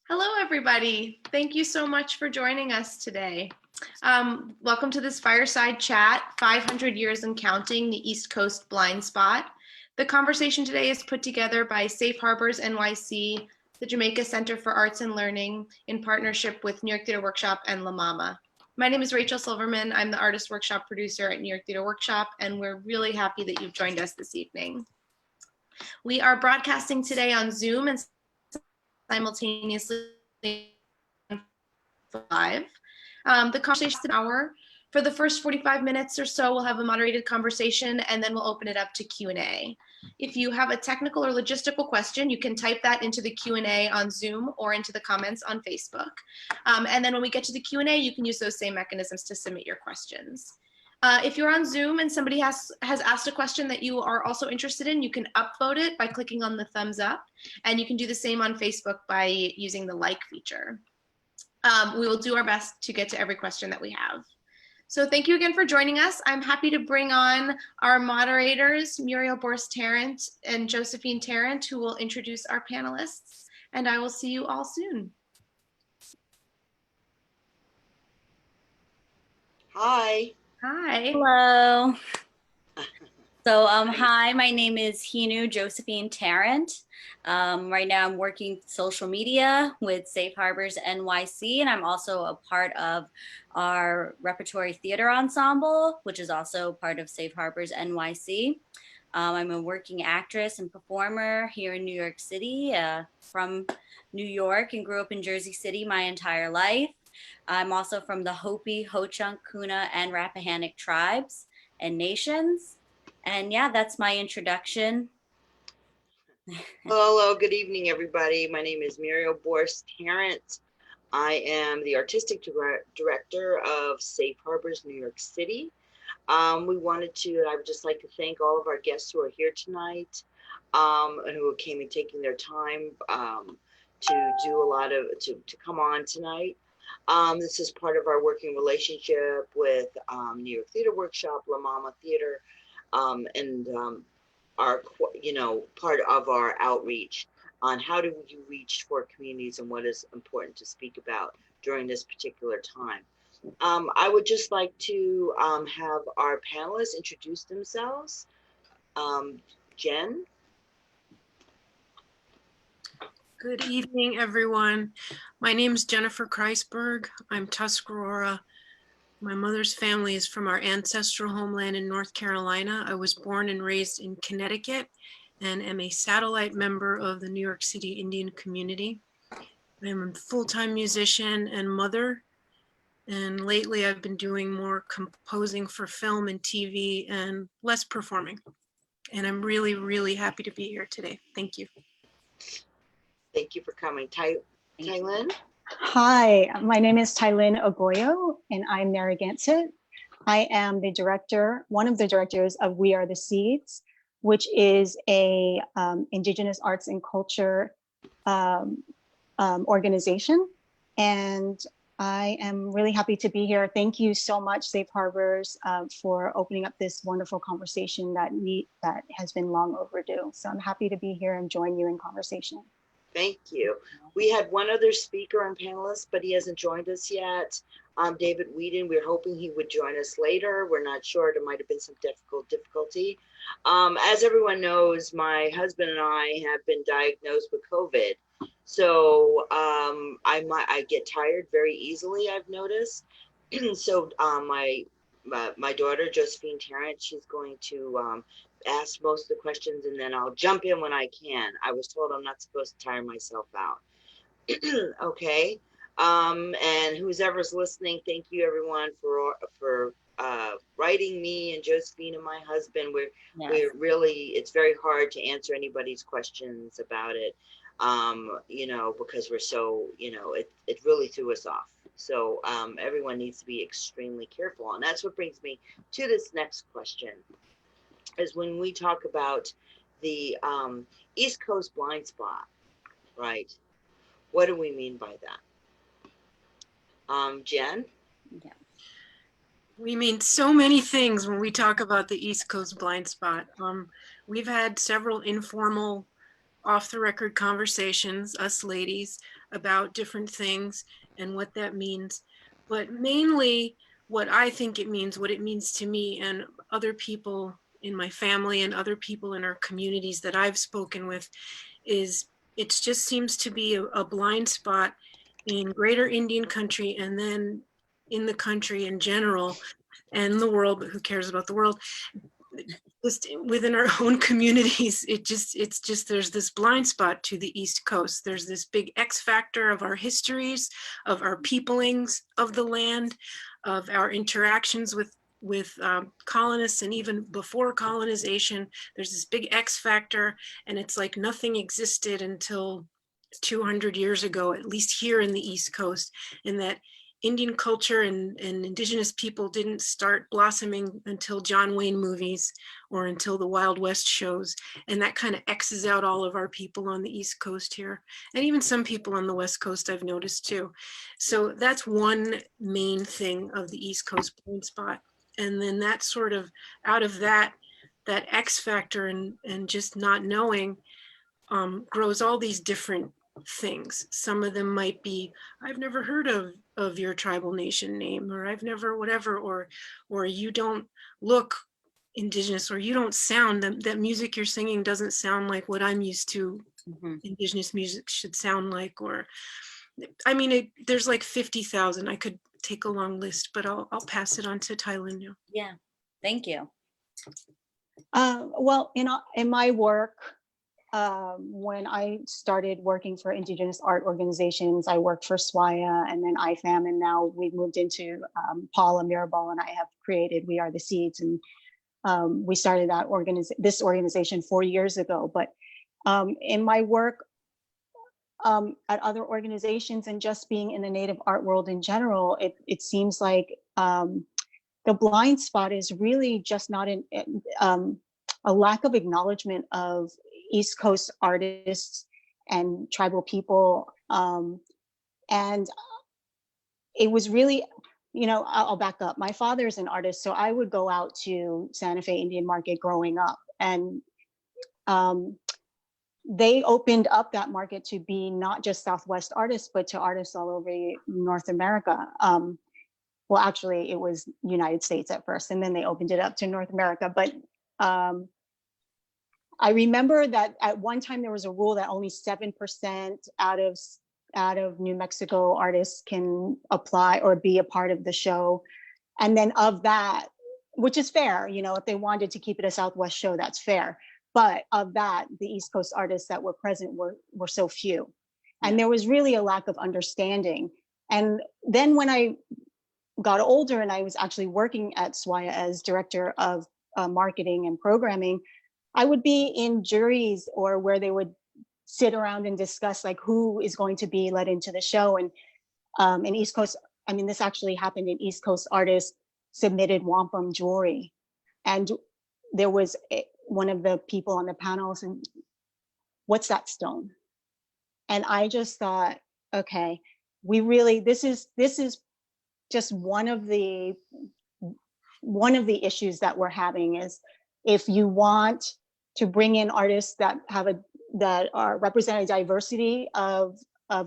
Hello, everybody. Thank you so much for joining us today. Welcome to this fireside chat, 500 Years and Counting, the East Coast Blind Spot. The conversation today is put together by Safe Harbors NYC, the Jamaica Center for Arts and Learning, in partnership with New York Theater Workshop and La Mama. My name is Rachel Silverman. I'm the Artist Workshop producer at New York Theater Workshop, and we're really happy that you've joined us this evening. We are broadcasting today on Zoom and simultaneously live. The conversation is an hour. For the first 45 minutes or so, we'll have a moderated conversation, and then we'll open it up to Q&A. If you have a technical or logistical question, you can type that into the Q&A on Zoom or into the comments on Facebook. And then when we get to the Q&A, you can use those same mechanisms to submit your questions. If you're on Zoom and somebody has asked a question that you are also interested in, you can upvote it by clicking on the thumbs up, and you can do the same on Facebook by using the like feature. We will do our best to get to every question that we have. So thank you again for joining us. I'm happy to bring on our moderators, Murielle, Borst, Tarrant, and Josephine Tarrant, who will introduce our panelists, and I will see you all soon. Hi. Hi. Hello. So, hi, my name is Henu, Josephine Tarrant. Right now I'm working social media with Safe Harbors NYC, and I'm also a part of our repertory theater ensemble, which is also part of Safe Harbors NYC. I'm a working actress and performer here in New York City, from New York, and grew up in Jersey City my entire life. I'm also from the Hopi, Ho-Chunk, Kuna, and Rappahannock tribes and nations. And yeah, that's my introduction. Hello, good evening, everybody. My name is Murielle Borst Tarrant. I am the artistic director of Safe Harbors, New York City. I would just like to thank all of our guests who are here tonight, and who came and taking their time to come on tonight. This is part of our working relationship with New York Theater Workshop, La Mama Theater, and our, part of our outreach on how do you reach for communities and what is important to speak about during this particular time. I would just like to have our panelists introduce themselves. Jen? Good evening, everyone. My name is Jennifer Kreisberg. I'm Tuscarora. My mother's family is from our ancestral homeland in North Carolina. I was born and raised in Connecticut and am a satellite member of the New York City Indian community. I'm a full-time musician and mother, and lately I've been doing more composing for film and TV and less performing. And I'm really, really happy to be here today. Thank you. Thank you for coming. Tailinh? Hi, my name is Tailinh Agoyo, and I'm Narragansett. I am the director, one of the directors of We Are the Seeds, which is a Indigenous arts and culture organization. And I am really happy to be here. Thank you so much, Safe Harbors, for opening up this wonderful conversation that has been long overdue. So I'm happy to be here and join you in conversation. Thank you. We had one other speaker and panelist, but he hasn't joined us yet. David Weeden, we're hoping he would join us later. We're not sure. There might have been some difficulty. As everyone knows, my husband and I have been diagnosed with COVID. So I get tired very easily, I've noticed. So my daughter, Josephine Tarrant, she's going to ask most of the questions, and then I'll jump in when I can. I was told I'm not supposed to tire myself out. Okay. And who's ever's listening, thank you everyone for writing me and Josephine and my husband. We're really, it's very hard to answer anybody's questions about it, because we're so, it really threw us off. So everyone needs to be extremely careful. And that's what brings me to this next question, is when we talk about the East Coast blind spot, right? What do we mean by that? Jen? Yeah. We mean so many things when we talk about the East Coast blind spot. We've had several informal off-the-record conversations, us ladies, about different things and what that means. But mainly what I think it means, what it means to me and other people in my family and other people in our communities that I've spoken with, is it just seems to be a blind spot in greater Indian country and then in the country in general and the world, but who cares about the world? Just within our own communities, it's just there's this blind spot to the East Coast. There's this big X factor of our histories, of our peoplings of the land, of our interactions with colonists, and even before colonization, there's this big X factor, and it's like nothing existed until 200 years ago, at least here in the East Coast, and that Indian culture and indigenous people didn't start blossoming until John Wayne movies or until the Wild West shows. And that kind of X's out all of our people on the East Coast here. And even some people on the West Coast I've noticed too. So that's one main thing of the East Coast blind spot. And then that sort of out of that X factor and just not knowing grows all these different things. Some of them might be, I've never heard of your tribal nation name, or I've never whatever, or you don't look indigenous, or you don't sound, that music you're singing doesn't sound like what I'm used to indigenous music should sound like. Or I mean, there's like 50,000. I could take a long list, but I'll pass it on to Tailinh now. Yeah, thank you. Well, in my work, when I started working for Indigenous art organizations, I worked for SWAIA and then IFAM, and now we've moved into Paula Mirabal, and I have created We Are the Seeds, and we started that this organization 4 years ago. But in my work at other organizations and just being in the Native art world in general, it seems like the blind spot is really just not a lack of acknowledgement of East Coast artists and tribal people. And it was really, I'll back up. My father's an artist, so I would go out to Santa Fe Indian Market growing up, and they opened up that market to be not just Southwest artists, but to artists all over North America. Well, actually, it was United States at first, and then they opened it up to North America. But I remember that at one time there was a rule that only 7% out of New Mexico artists can apply or be a part of the show. And then of that, which is fair, if they wanted to keep it a Southwest show, that's fair. But of that, the East Coast artists that were present were so few. And there was really a lack of understanding. And then when I got older and I was actually working at SWAIA as director of marketing and programming, I would be in juries or where they would sit around and discuss like who is going to be let into the show. And in East Coast, this actually happened in East Coast artists submitted wampum jewelry. And there was one of the people on the panels, and what's that stone? And I just thought, okay, this is just one of the issues that we're having is if you want to bring in artists that are represent a diversity of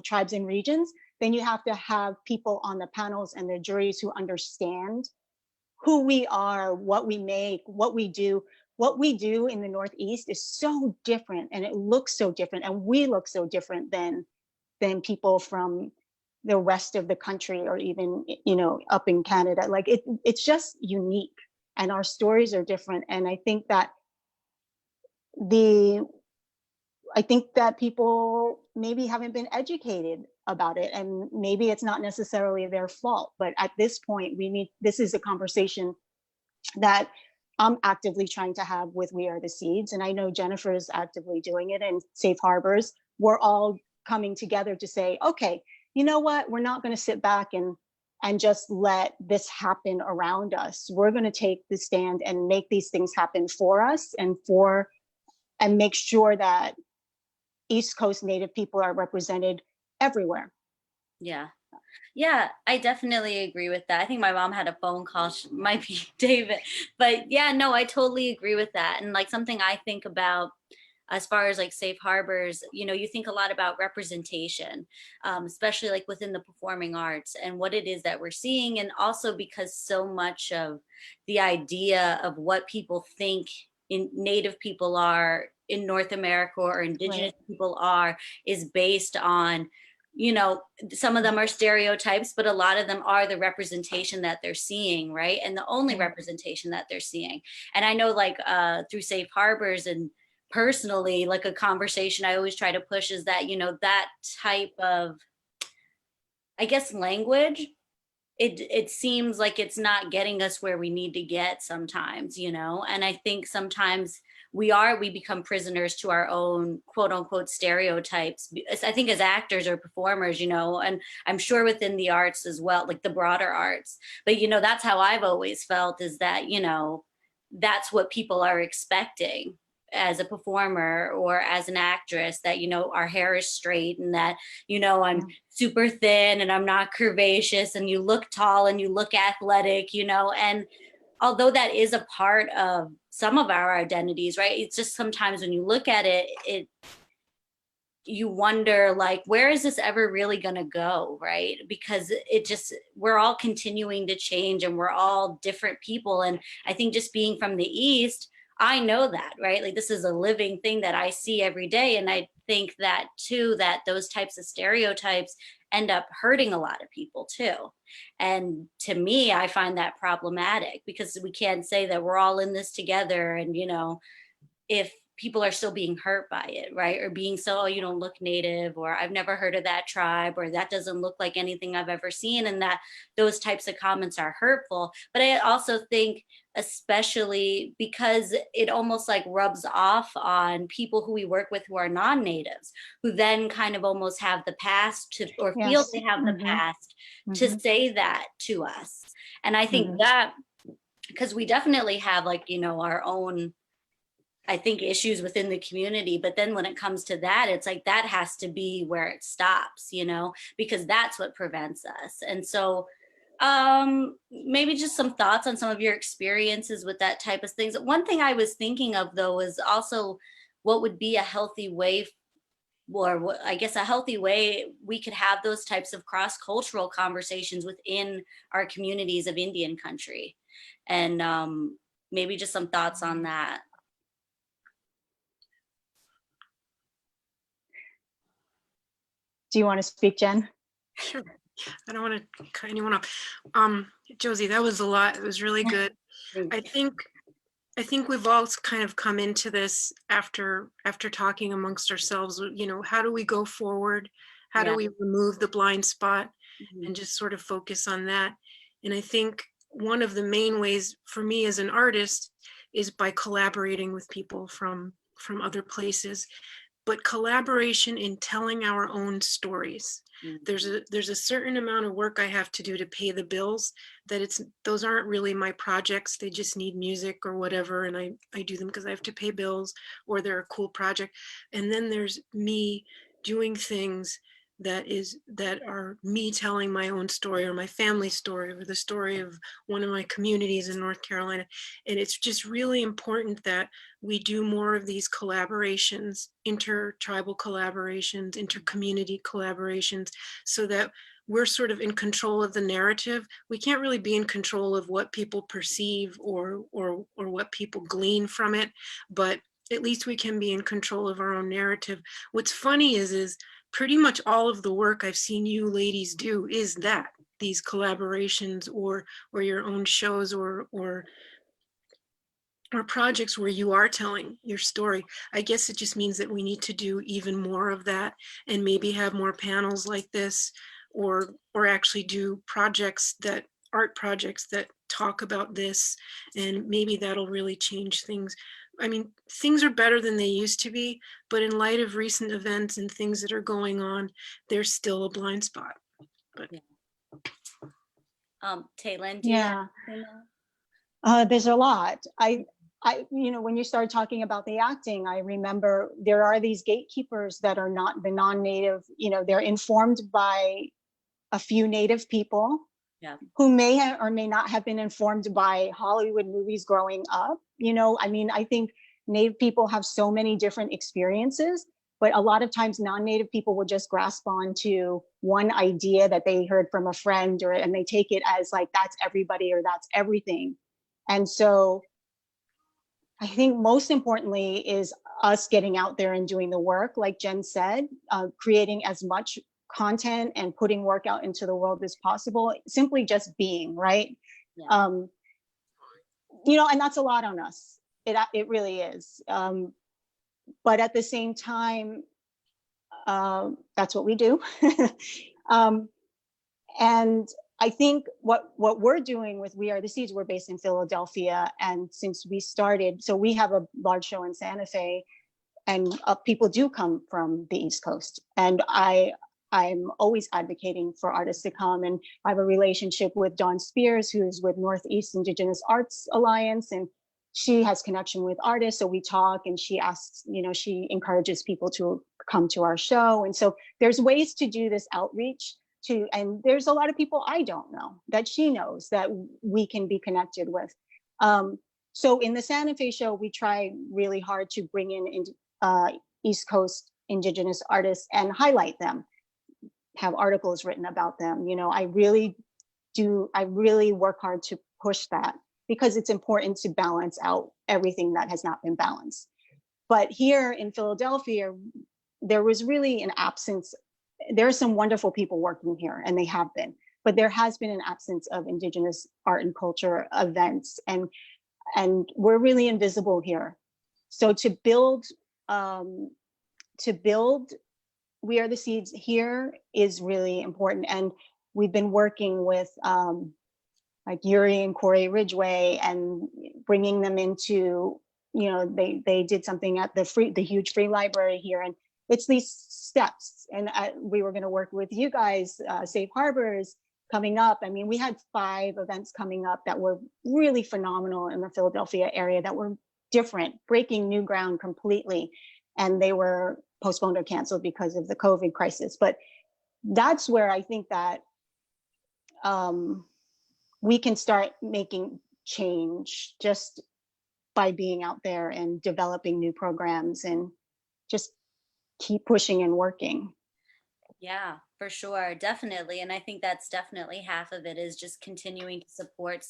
tribes and regions, then you have to have people on the panels and the juries who understand who we are, what we make, what we do. What we do in the Northeast is so different, and it looks so different, and we look so different than people from the rest of the country, or even up in Canada. Like it's just unique, and our stories are different. And I think that people maybe haven't been educated about it, and maybe it's not necessarily their fault. But at this point, this is a conversation that I'm actively trying to have with We Are the Seeds, and I know Jennifer is actively doing it, and Safe Harbors. We're all coming together to say, okay, you know what? We're not going to sit back and just let this happen around us. We're going to take the stand and make these things happen for us and make sure that East Coast Native people are represented everywhere. Yeah, I definitely agree with that. I think my mom had a phone call, might be David, but yeah, no, I totally agree with that. And like something I think about as far as like safe harbors, you know, you think a lot about representation, especially like within the performing arts and what it is that we're seeing. And also because so much of the idea of what people think in Native people are in North America or Indigenous people are is based on, you know, some of them are stereotypes, but a lot of them are the representation that they're seeing, right? And the only representation that they're seeing. And I know like through Safe Harbors and personally, like a conversation I always try to push is that, you know, that type of, I guess, language, it seems like it's not getting us where we need to get sometimes, you know? And I think sometimes we become prisoners to our own quote unquote stereotypes. I think as actors or performers, you know, and I'm sure within the arts as well, like the broader arts, but you know, that's how I've always felt is that, you know, that's what people are expecting as a performer or as an actress, that, you know, our hair is straight and that, you know, I'm super thin and I'm not curvaceous and you look tall and you look athletic, you know, and although that is a part of some of our identities, right? It's just sometimes when you look at it, you wonder like, where is this ever really going to go, right? Because we're all continuing to change and we're all different people. And I think just being from the East, I know that, right? Like this is a living thing that I see every day. And I think that too, that those types of stereotypes end up hurting a lot of people too. And to me, I find that problematic because we can't say that we're all in this together. And, you know, if people are still being hurt by it, right? Or being so, oh, you don't look Native, or I've never heard of that tribe, or that doesn't look like anything I've ever seen. And that those types of comments are hurtful. But I also think, especially because it almost like rubs off on people who we work with who are non-natives, who then kind of almost have the past to, or feel they have the past to say that to us. And I think that, because we definitely have like, you know, our own, I think, issues within the community. But then when it comes to that, it's like that has to be where it stops, you know, because that's what prevents us. And so maybe just some thoughts on some of your experiences with that type of things. One thing I was thinking of though is also what would be a healthy way, or I guess a healthy way we could have those types of cross-cultural conversations within our communities of Indian country. And maybe just some thoughts on that. Do you want to speak, Jen? Sure. I don't want to cut anyone off. Josie, that was a lot. It was really good. I think we've all kind of come into this after talking amongst ourselves. You know, how do we go forward? How do we remove the blind spot and just sort of focus on that? And I think one of the main ways for me as an artist is by collaborating with people from other places. But collaboration in telling our own stories. There's a certain amount of work I have to do to pay the bills, that those aren't really my projects. They just need music or whatever, and I do them because I have to pay bills, or they're a cool project. And then there's me doing things that are me telling my own story, or my family story, or the story of one of my communities in North Carolina. And it's just really important that we do more of these collaborations, inter-tribal collaborations, inter-community collaborations, so that we're sort of in control of the narrative. We can't really be in control of what people perceive or what people glean from it, but at least we can be in control of our own narrative. What's funny is pretty much all of the work I've seen you ladies do is that, these collaborations or your own shows or projects where you are telling your story. I guess it just means that we need to do even more of that, and maybe have more panels like this, or actually do art projects that talk about this, and maybe that'll really change things. I mean, things are better than they used to be, but in light of recent events and things that are going on, there's still a blind spot. But Tailin, do you have there's a lot. I, you know, when you started talking about the acting, I remember there are these gatekeepers that are not the non-native, you know, they're informed by a few Native people who may or may not have been informed by Hollywood movies growing up. You know, I mean, I think Native people have so many different experiences, but a lot of times non-Native people will just grasp onto one idea that they heard from a friend, and they take it as like, that's everybody or that's everything. And so I think most importantly is us getting out there and doing the work, like Jen said, creating as much content and putting work out into the world as possible, simply just being, right? Yeah. And that's a lot on us. It really is. But at the same time, that's what we do. And I think what we're doing with We Are the Seeds, we're based in Philadelphia. And since we started, so we have a large show in Santa Fe, and people do come from the East Coast. And I'm always advocating for artists to come. And I have a relationship with Dawn Spears, who's with Northeast Indigenous Arts Alliance. And she has connection with artists. So we talk, and she asks, she encourages people to come to our show. And so there's ways to do this outreach and there's a lot of people I don't know that she knows that we can be connected with. So in the Santa Fe show, we try really hard to bring in East Coast Indigenous artists and highlight them, have articles written about them. I really work hard to push that, because it's important to balance out everything that has not been balanced. But here in Philadelphia, there was really an absence. There are some wonderful people working here, and they have been, but there has been an absence of Indigenous art and culture events, and we're really invisible here. So to build We Are the Seeds here is really important. And we've been working with like Yuri and Corey Ridgway, and bringing them into, they did something at the huge free library here, and it's these steps. And we were going to work with you guys, Safe Harbors, coming up. I mean, we had 5 events coming up that were really phenomenal in the Philadelphia area, that were different, breaking new ground completely, and they were postponed or canceled because of the COVID crisis. But that's where I think that we can start making change just by being out there and developing new programs, and just keep pushing and working. Yeah, for sure. Definitely. And I think that's definitely half of it, is just continuing to support.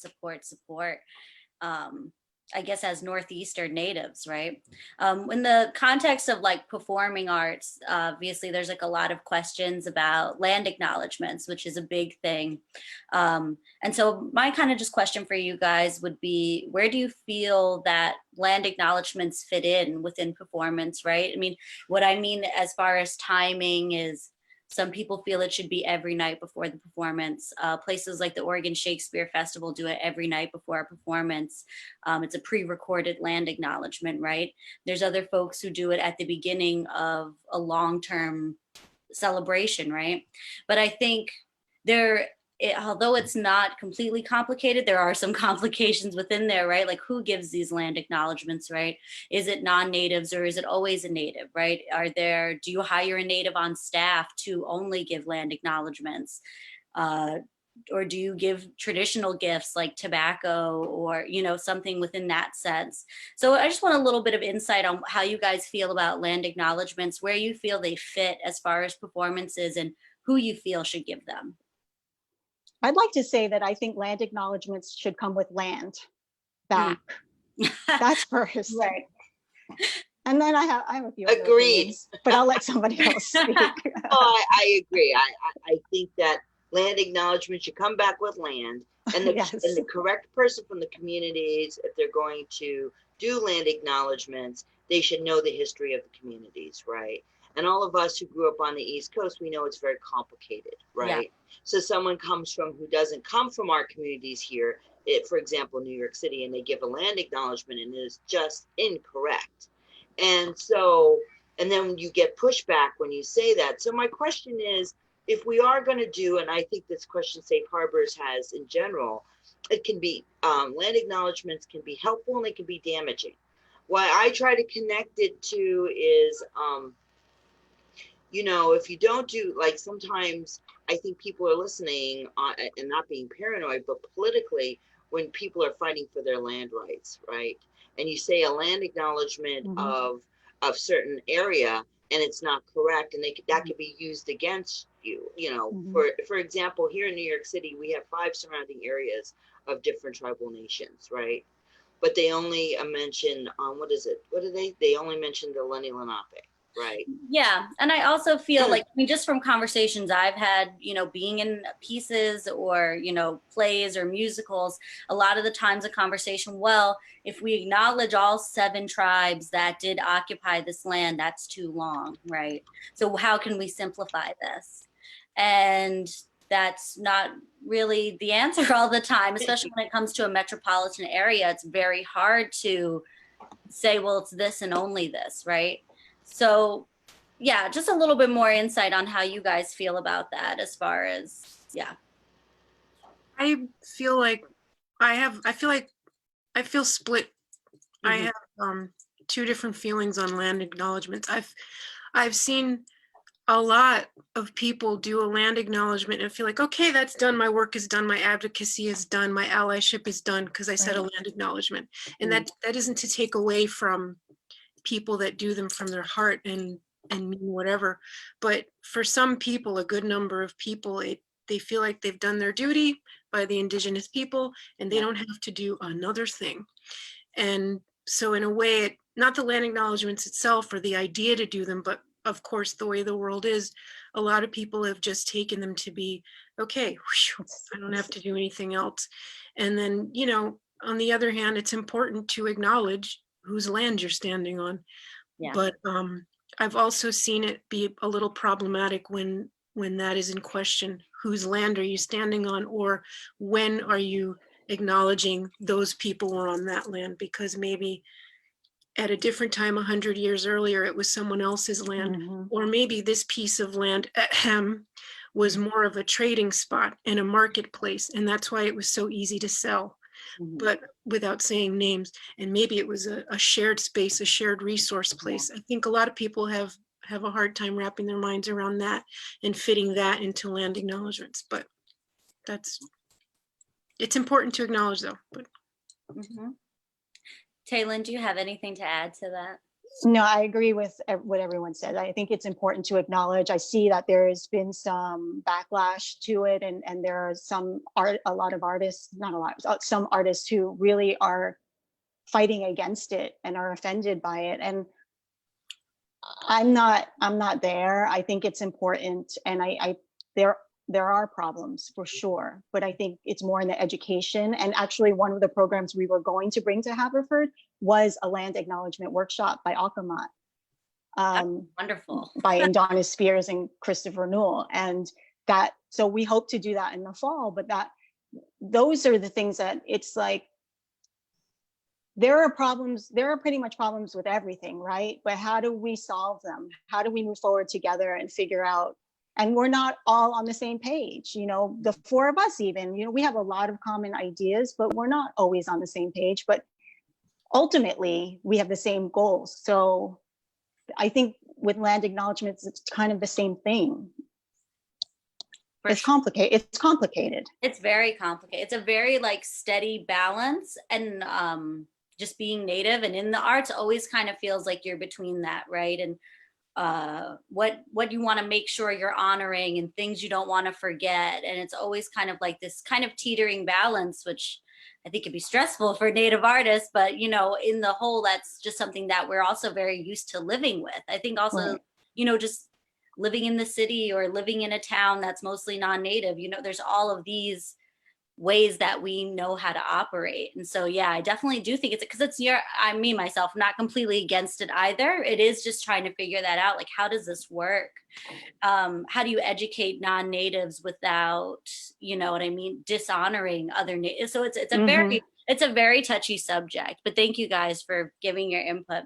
I guess as Northeastern natives, right? In the context of like performing arts, obviously there's like a lot of questions about land acknowledgements, which is a big thing. And so my kind of just question for you guys would be, where do you feel that land acknowledgements fit in within performance, right? I mean, what I mean as far as timing is, some people feel it should be every night before the performance. Places like the Oregon Shakespeare Festival do it every night before a performance. It's a pre-recorded land acknowledgement, right? There's other folks who do it at the beginning of a long-term celebration, right? But I think although it's not completely complicated, there are some complications within there, right? Like, who gives these land acknowledgements, right? Is it non-natives, or is it always a native, right? Do you hire a native on staff to only give land acknowledgements? Or do you give traditional gifts like tobacco, or, something within that sense? So I just want a little bit of insight on how you guys feel about land acknowledgements, where you feel they fit as far as performances, and who you feel should give them. I'd like to say that I think land acknowledgements should come with land back. That's first. Right. And then I have a few other Agreed. opinions, but I'll let somebody else speak. I agree. I think that land acknowledgement should come back with land, and Yes. and the correct person from the communities, if they're going to do land acknowledgements, they should know the history of the communities, right? And all of us who grew up on the East Coast, we know it's very complicated, right? Yeah. So someone who doesn't come from our communities here, for example, New York City, and they give a land acknowledgement and it is just incorrect. And then you get pushback when you say that. So my question is, if we are going to do, and I think this question Safe Harbors has in general, it can be, land acknowledgements can be helpful and they can be damaging. What I try to connect it to is, if you don't do, like, sometimes I think people are listening and not being paranoid, but politically, when people are fighting for their land rights, right? and you say a land acknowledgement Mhm. of certain area and it's not correct, and that could be used against you. You know, Mhm. for example, here in New York City, we have 5 surrounding areas of different tribal nations, right? But they only mention what is it? What do they only mention the Lenni Lenape, right? Yeah, and I also feel like, I mean, just from conversations I've had, you know, being in pieces or, you know, plays or musicals, a lot of the times a conversation, well, if we acknowledge all 7 tribes that did occupy this land, that's too long, right? So how can we simplify this? And that's not really the answer all the time, especially when it comes to a metropolitan area. It's very hard to say, well, it's this and only this, right? So yeah, just a little bit more insight on how you guys feel about that as far as, yeah. I feel like I feel split. I Mhm. have 2 different feelings on land acknowledgements. I've seen a lot of people do a land acknowledgement and feel like, okay, that's done. My work is done. My advocacy is done. My allyship is done because I said a Right. land acknowledgement. And Mm. that isn't to take away from people that do them from their heart and mean whatever. But for some people, a good number of people, they feel like they've done their duty by the indigenous people and they Yeah. don't have to do another thing. And so in a way, not the land acknowledgements itself or the idea to do them, but of course, the way the world is, a lot of people have just taken them to be, okay, whew, I don't have to do anything else. And then, you know, on the other hand, it's important to acknowledge whose land you're standing on. Yeah. But I've also seen it be a little problematic when that is in question. Whose land are you standing on, or when are you acknowledging those people were on that land? Because maybe at a different time, 100 years earlier, it was someone else's land, Mhm. or maybe this piece of land was more of a trading spot and a marketplace, and that's why it was so easy to sell, Mhm. but without saying names. And maybe it was a shared space, a shared resource place. I think a lot of people have a hard time wrapping their minds around that and fitting that into land acknowledgements. But it's important to acknowledge though. But Mhm. Tailin, do you have anything to add to that? No, I agree with what everyone said. I think it's important to acknowledge. I see that there has been some backlash to it, and there are a lot of artists, not a lot, some artists who really are fighting against it and are offended by it. And I'm not there. I think it's important, and there there are problems for sure, but I think it's more in the education. And actually, one of the programs we were going to bring to Haverford was a land acknowledgement workshop by Akamat, That's um, wonderful. by Indana Spears and Christopher Newell, and that. So we hope to do that in the fall. But those are the things that it's like there are problems, there are pretty much problems with everything, right? But how do we solve them? How do we move forward together and figure out? And we're not all on the same page, you know, the 4 of us, even, you know, we have a lot of common ideas, but we're not always on the same page. But ultimately, we have the same goals. So I think with land acknowledgements, it's kind of the same thing. For It's sure. complicated. It's complicated. It's very complicated. It's a very like steady balance, and just being native and in the arts always kind of feels like you're between that, right? And what you want to make sure you're honoring and things you don't want to forget, and it's always kind of like this kind of teetering balance, which I think could be stressful for native artists, but you know, in the whole, that's just something that we're also very used to living with. I think also, Right. you know, just living in the city or living in a town that's mostly non-native, you know, there's all of these ways that we know how to operate. And so, yeah, I definitely do think it's because I mean, myself, I'm not completely against it either. It is just trying to figure that out. Like, how does this work? How do you educate non-natives without, you know what I mean, dishonoring other natives? So Mm-hmm. it's a very touchy subject, but thank you guys for giving your input.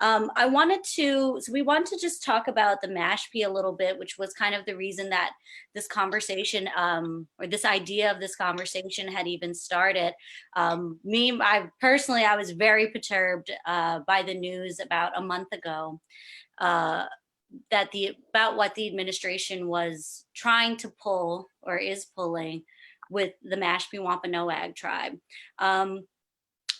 I wanted to, so we want to just talk about the Mashpee a little bit, which was kind of the reason that this conversation, or this idea of this conversation had even started. I was very perturbed by the news about a month ago, about what the administration was trying to pull or is pulling with the Mashpee Wampanoag tribe.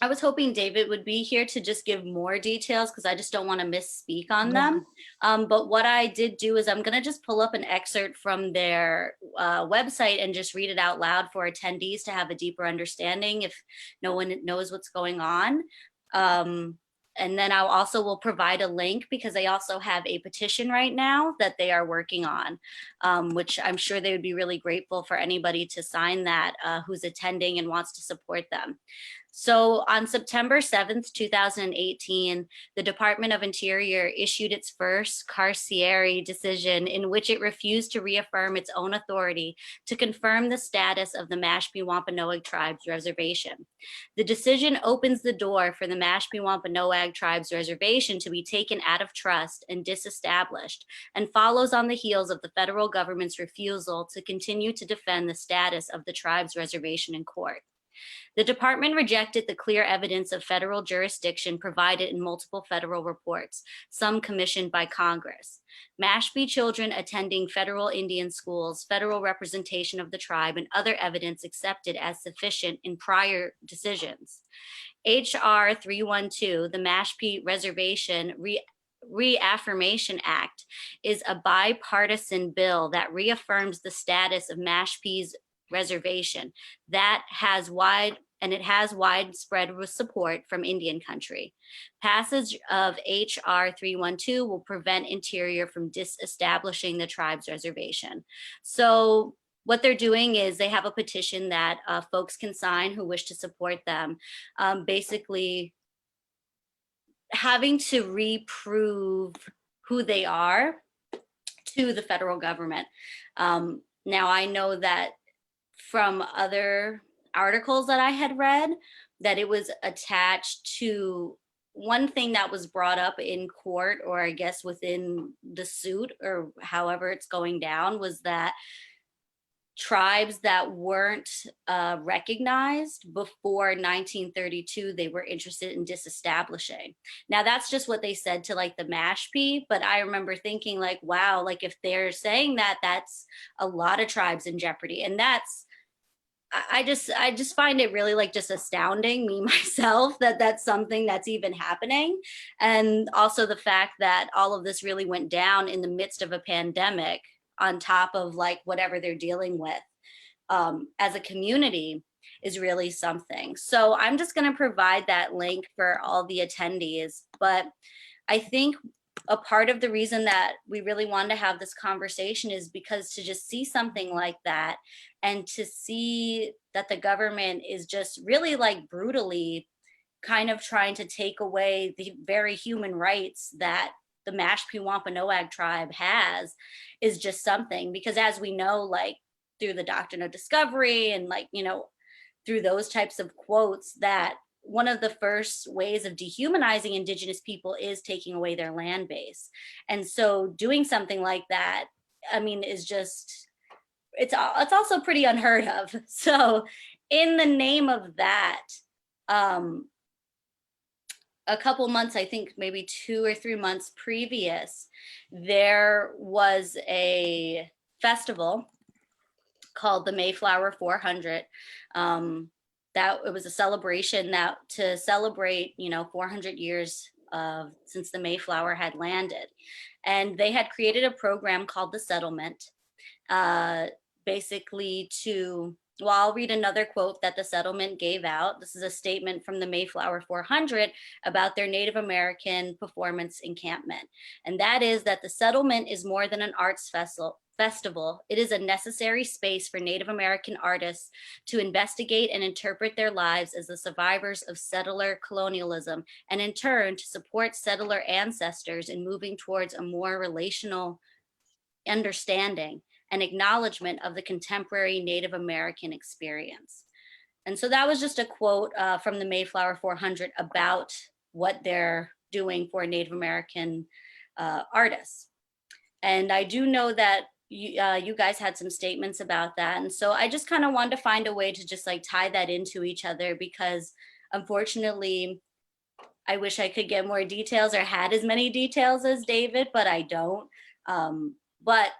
I was hoping David would be here to just give more details because I just don't want to misspeak on them. But what I did do is I'm going to just pull up an excerpt from their website and just read it out loud for attendees to have a deeper understanding if no one knows what's going on. And then I'll also will provide a link because they also have a petition right now that they are working on, which I'm sure they would be really grateful for anybody to sign that who's attending and wants to support them. So on September 7th, 2018, the Department of Interior issued its first carcieri decision in which it refused to reaffirm its own authority to confirm the status of the Mashpee Wampanoag Tribes Reservation. The decision opens the door for the Mashpee Wampanoag Tribes Reservation to be taken out of trust and disestablished, and follows on the heels of the federal government's refusal to continue to defend the status of the tribes reservation in court. The department rejected the clear evidence of federal jurisdiction provided in multiple federal reports, some commissioned by Congress. Mashpee children attending federal Indian schools, federal representation of the tribe, and other evidence accepted as sufficient in prior decisions. H.R. 312, the Mashpee Reservation Reaffirmation Act, is a bipartisan bill that reaffirms the status of Mashpee's reservation that has widespread support from Indian country. Passage of H.R. 312 will prevent Interior from disestablishing the tribe's reservation. So what they're doing is they have a petition that folks can sign who wish to support them, basically having to reprove who they are to the federal government. Now I know that from other articles that I had read, that it was attached to one thing that was brought up in court, or I guess within the suit, or however it's going down, was that tribes that weren't recognized before 1932, they were interested in disestablishing. Now that's just what they said to like the Mashpee, but I remember thinking like, wow, like if they're saying that, that's a lot of tribes in jeopardy. And that's, I just find it really like just astounding, me myself, that that's something that's even happening. And also the fact that all of this really went down in the midst of a pandemic on top of like whatever they're dealing with as a community is really something. So I'm just going to provide that link for all the attendees. But I think a part of the reason that we really wanted to have this conversation is because to just see something like that and to see that the government is just really like brutally kind of trying to take away the very human rights that the Mashpee Wampanoag tribe has is just something, because as we know, like through the doctrine of discovery and like, you know, through those types of quotes, that one of the first ways of dehumanizing Indigenous people is taking away their land base. And so doing something like that, I mean, is just, it's also pretty unheard of. So in the name of that, a couple months, I think maybe 2 or 3 months previous, there was a festival called the Mayflower 400. That it was a celebration that to celebrate, you know, 400 years since the Mayflower had landed. And they had created a program called the Settlement, basically to, well, I'll read another quote that the Settlement gave out. This is a statement from the Mayflower 400 about their Native American performance encampment. And that is that the Settlement is more than an arts festival. It is a necessary space for Native American artists to investigate and interpret their lives as the survivors of settler colonialism, and in turn to support settler ancestors in moving towards a more relational understanding and acknowledgement of the contemporary Native American experience. And so that was just a quote from the Mayflower 400 about what they're doing for Native American artists. And I do know that you guys had some statements about that. And so I just kind of wanted to find a way to just like tie that into each other, because unfortunately, I wish I could get more details or had as many details as David, but I don't. But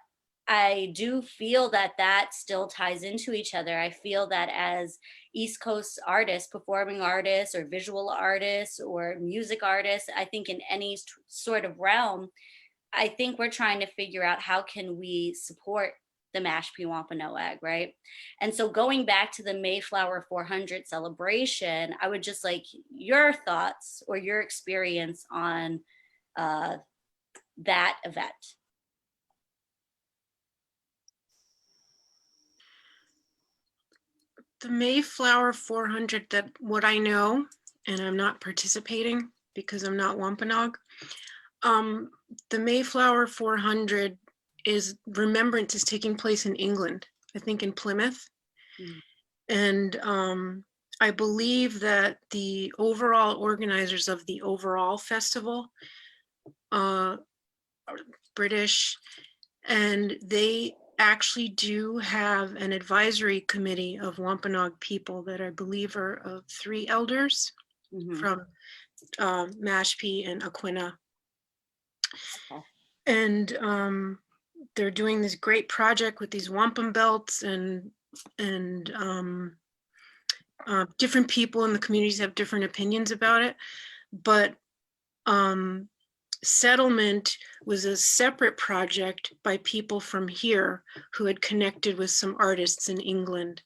I do feel that that still ties into each other. I feel that as East Coast artists, performing artists or visual artists or music artists, I think in any sort of realm, I think we're trying to figure out how can we support the Mashpee Wampanoag, right? And so going back to the Mayflower 400 celebration, I would just like your thoughts or your experience on that event. The Mayflower 400, that what I know, and I'm not participating because I'm not Wampanoag. The Mayflower 400 is remembrance is taking place in England, I think in Plymouth. And I believe that the overall organizers of the overall festival are British, and they actually do have an advisory committee of Wampanoag people that I believe are 3 elders from Mashpee and Aquinnah. Okay. And they're doing this great project with these wampum belts, and different people in the communities have different opinions about it. But settlement was a separate project by people from here who had connected with some artists in England.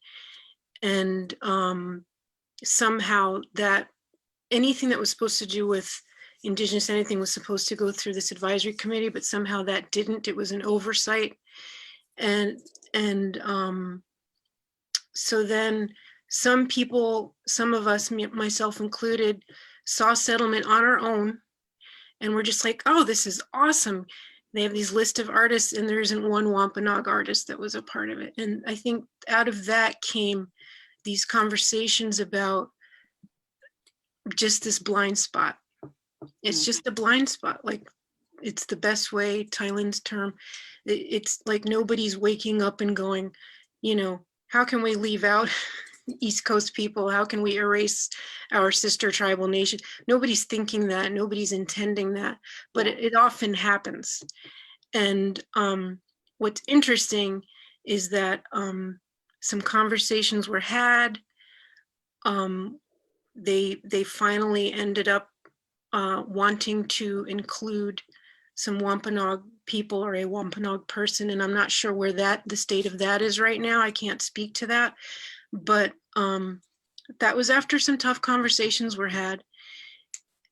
And somehow that anything that was supposed to do with Indigenous anything was supposed to go through this advisory committee, but somehow that didn't. It was an oversight. And so then some people, some of us, myself included, saw settlement on our own, and we're just like, oh, this is awesome. They have these list of artists, and there isn't one Wampanoag artist that was a part of it. And I think out of that came these conversations about just this blind spot. It's just a blind spot. Like, it's the best way, Tailin's term. It's like nobody's waking up and going, you know, how can we leave out East Coast people? How can we erase our sister tribal nation? Nobody's thinking that, nobody's intending that, but it often happens. And what's interesting is that some conversations were had. They finally ended up wanting to include some Wampanoag people or a Wampanoag person, and I'm not sure where the state of that is right now. I can't speak to that, but that was after some tough conversations were had.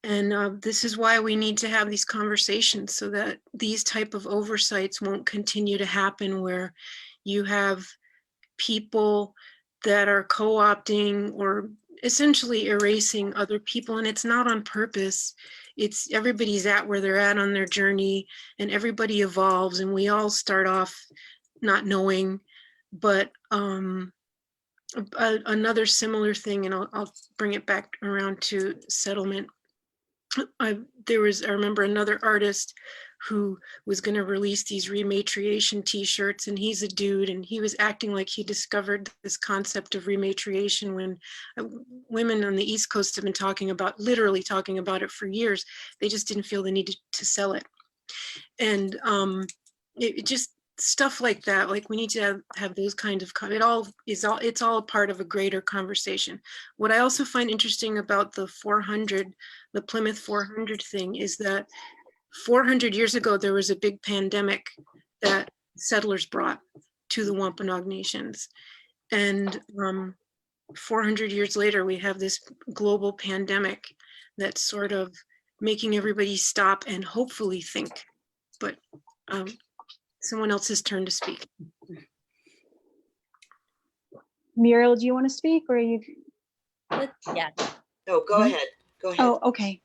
And this is why we need to have these conversations, so that these type of oversights won't continue to happen, where you have people that are co-opting or essentially erasing other people. And it's not on purpose. It's everybody's at where they're at on their journey, and everybody evolves, and we all start off not knowing. But another similar thing, and I'll bring it back around to settlement. I remember another artist who was going to release these rematriation t-shirts, and he's a dude, and he was acting like he discovered this concept of rematriation when women on the East Coast have been literally talking about it for years. They just didn't feel the need to sell it. And it just stuff like that. Like, we need to have those kinds of, it's all part of a greater conversation. What I also find interesting about the Plymouth 400 thing is that 400 years ago, there was a big pandemic that settlers brought to the Wampanoag nations. And 400 years later, we have this global pandemic that's sort of making everybody stop and hopefully think. But someone else's turn to speak. Murielle, do you want to speak, or are you? Yeah. No, go ahead. Go ahead. Oh, okay.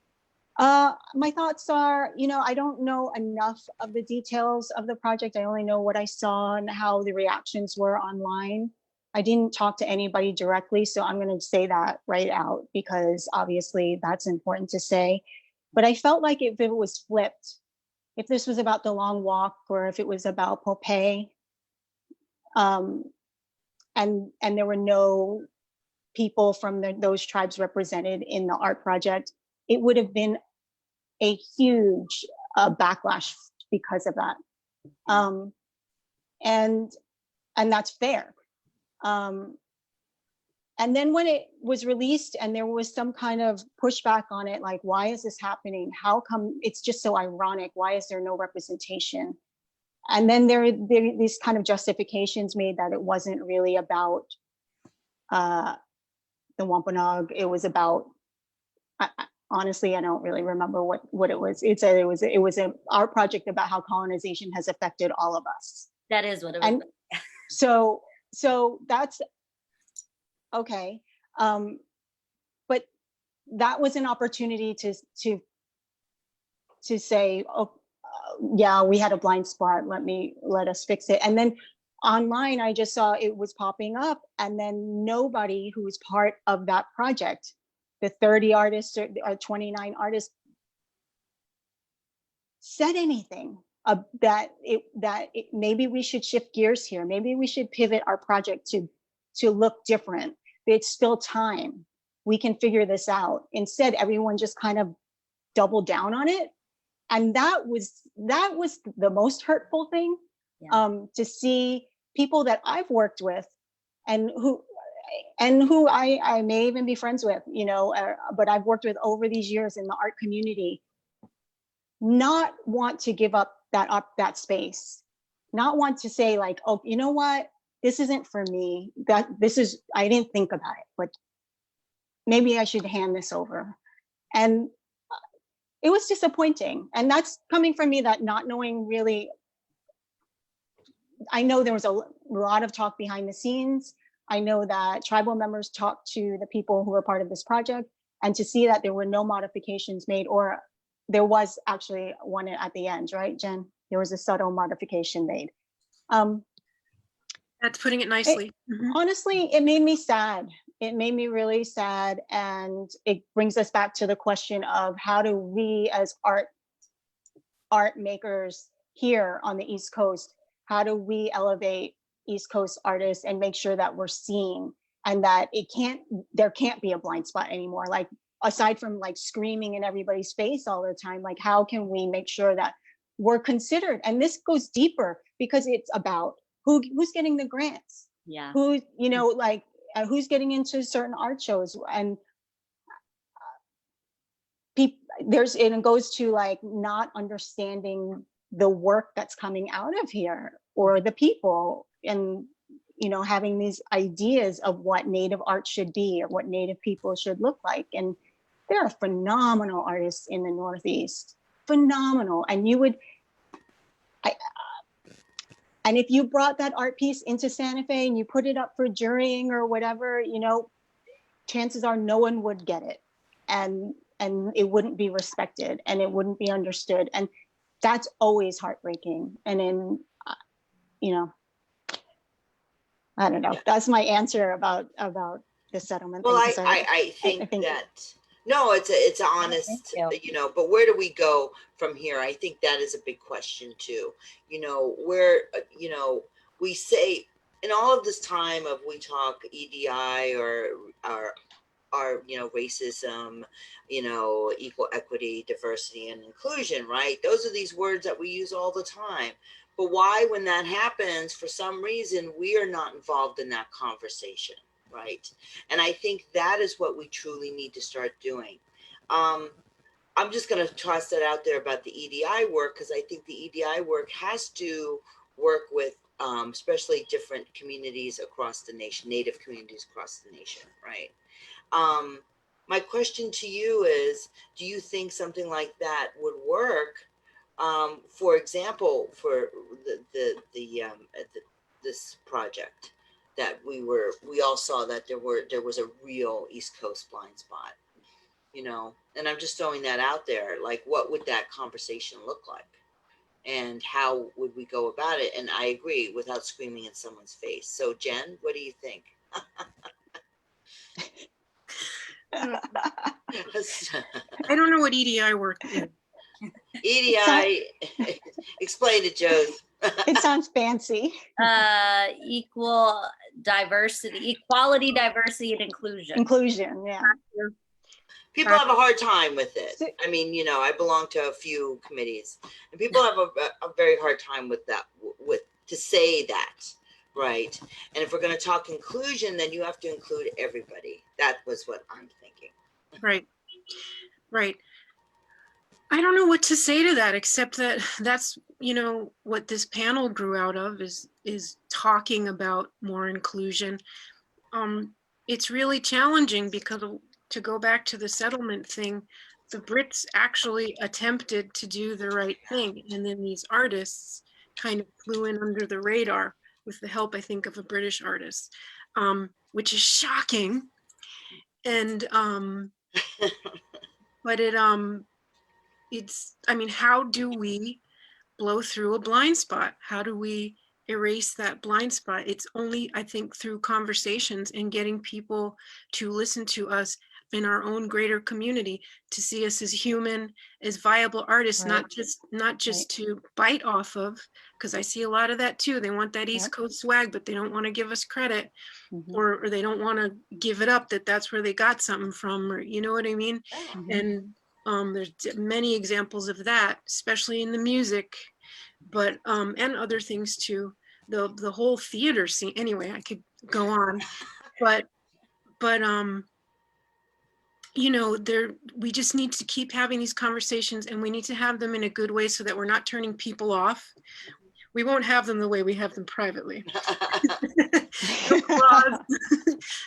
My thoughts are, I don't know enough of the details of the project. I only know what I saw and how the reactions were online. I didn't talk to anybody directly, so I'm going to say that right out, because obviously that's important to say. But I felt like if it was flipped, if this was about the long walk, or if it was about Popeye, and there were no people from those tribes represented in the art project, it would have been a huge backlash because of that. and that's fair. And then when it was released and there was some kind of pushback on it, like, why is this happening? How come it's just so ironic? Why is there no representation? And then there these kind of justifications made that it wasn't really about the Wampanoag. It was about, honestly, I don't really remember what it was. It said it was an art project about how colonization has affected all of us. That is what it was. And so that's okay. But that was an opportunity to say, oh, yeah, we had a blind spot. Let us fix it. And then online, I just saw it was popping up, and then nobody who was part of that project, the 30 artists or 29 artists, said anything that maybe we should shift gears here. Maybe we should pivot our project to look different. It's still time. We can figure this out. Instead, everyone just kind of doubled down on it. And that was the most hurtful thing, to see people that I've worked with and who I may even be friends with, but I've worked with over these years in the art community, not want to give up that space, not want to say like, oh, you know what, this isn't for me. I didn't think about it, but maybe I should hand this over. And it was disappointing. And that's coming from me, that not knowing really. I know there was a lot of talk behind the scenes. I know that tribal members talked to the people who were part of this project, and to see that there were no modifications made, or there was actually one at the end, right, Jen? There was a subtle modification made. That's putting it nicely. Honestly, it made me sad. It made me really sad. And it brings us back to the question of, how do we as art makers here on the East Coast, how do we elevate East Coast artists and make sure that we're seen, and that there can't be a blind spot anymore? Like, aside from like screaming in everybody's face all the time, like, how can we make sure that we're considered? And this goes deeper, because it's about who's getting the grants, who, who's getting into certain art shows, and it goes to like not understanding the work that's coming out of here, or the people, and having these ideas of what Native art should be, or what Native people should look like. And there are phenomenal artists in the Northeast, phenomenal. And and if you brought that art piece into Santa Fe and you put it up for jurying or whatever, chances are no one would get it, and it wouldn't be respected, and it wouldn't be understood. And that's always heartbreaking. And then, I don't know. Yeah. That's my answer about the settlement. Well, thing, I think that, no, it's honest, but where do we go from here? I think that is a big question too. Where, we say in all of this time of, we talk EDI or racism, equal equity, diversity, and inclusion, right? Those are these words that we use all the time. But why, when that happens, for some reason, we are not involved in that conversation, right? And I think that is what we truly need to start doing. I'm just going to toss that out there about the EDI work, because I think the EDI work has to work with especially different communities across the nation, Native communities across the nation, right? My question to you is, do you think something like that would work? For example, for this project that we all saw that there was a real East Coast blind spot, and I'm just throwing that out there. Like, what would that conversation look like, and how would we go about it? And I agree, without screaming in someone's face. So Jen, what do you think? I don't know what EDI work is. EDI, explain it, Joe. It sounds fancy. Equal diversity, equality, diversity, and inclusion. Inclusion, yeah. People have a hard time with it. I mean, I belong to a few committees, and people have a very hard time with that, with to say that, right? And if we're going to talk inclusion, then you have to include everybody. That was what I'm thinking. Right. Right. I don't know what to say to that, except that that's, you know, what this panel grew out of is talking about more inclusion. It's really challenging because to go back to the settlement thing, the Brits actually attempted to do the right thing. And then these artists kind of flew in under the radar with the help, I think, of a British artist, which is shocking. And, but it's, I mean, how do we blow through a blind spot? How do we erase that blind spot? It's only, I think, through conversations and getting people to listen to us in our own greater community, to see us as human, as viable artists, Right. not just to bite off of, because I see a lot of that too. They want that East Yep. Coast swag, but they don't want to give us credit, Mhm. or they don't want to give it up that that's where they got something from, or you know what I mean? Mhm. And there's many examples of that, especially in the music, but and other things too. The whole theater scene. Anyway, I could go on, but you know, we just need to keep having these conversations, and we need to have them in a good way so that we're not turning people off. We won't have them the way we have them privately. No clause,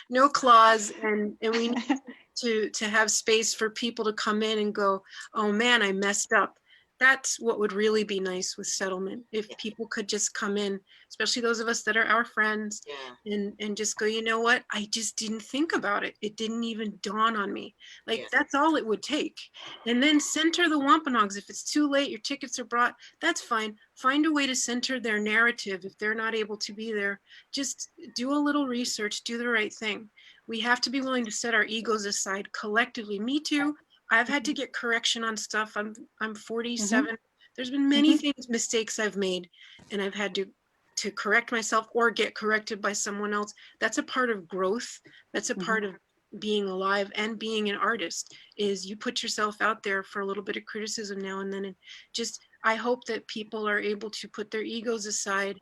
no clause, and we need to have space for people to come in and go, oh man, I messed up. That's what would really be nice with settlement. If people could just come in, especially those of us that are our friends, and just go, you know what? I just didn't think about it. It didn't even dawn on me. Like, that's all it would take. And then center the Wampanoags. If it's too late, your tickets are bought, that's fine. Find a way to center their narrative. If they're not able to be there, just do a little research, do the right thing. We have to be willing to set our egos aside collectively. Me too. I've had to get correction on stuff. I'm 47. There's been many things, mistakes I've made, and I've had to correct myself or get corrected by someone else. That's a part of growth. That's a part of being alive and being an artist, is you put yourself out there for a little bit of criticism now and then. And just, I hope that people are able to put their egos aside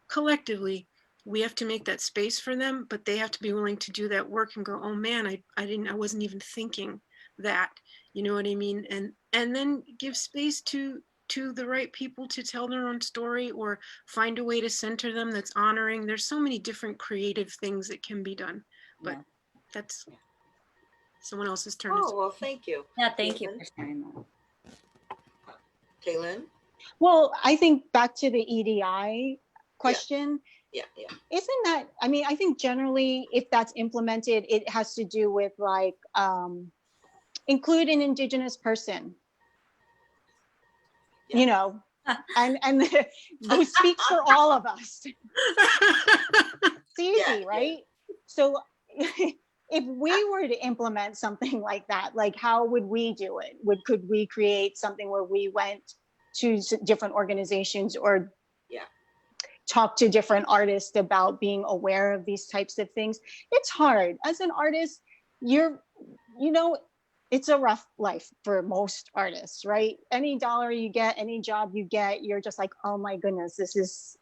collectively. We have to make that space for them, but they have to be willing to do that work and go, oh man, I wasn't even thinking that, you know what I mean? And then give space to the right people to tell their own story, or find a way to center them that's honoring. There's so many different creative things that can be done, but that's someone else's turn. Oh, well, thank you. Yeah, thank you for sharing that. Tailin? Well, I think back to the EDI question. Yeah. Isn't that, I mean, I think generally if that's implemented, it has to do with like, include an Indigenous person, you know, and who speaks for all of us. It's easy, right? So if we were to implement something like that, like how would we do it? Could we create something where we went to different organizations or talk to different artists about being aware of these types of things? It's hard. As an artist, you know, it's a rough life for most artists, right? Any dollar you get, any job you get, you're just like, oh my goodness, this is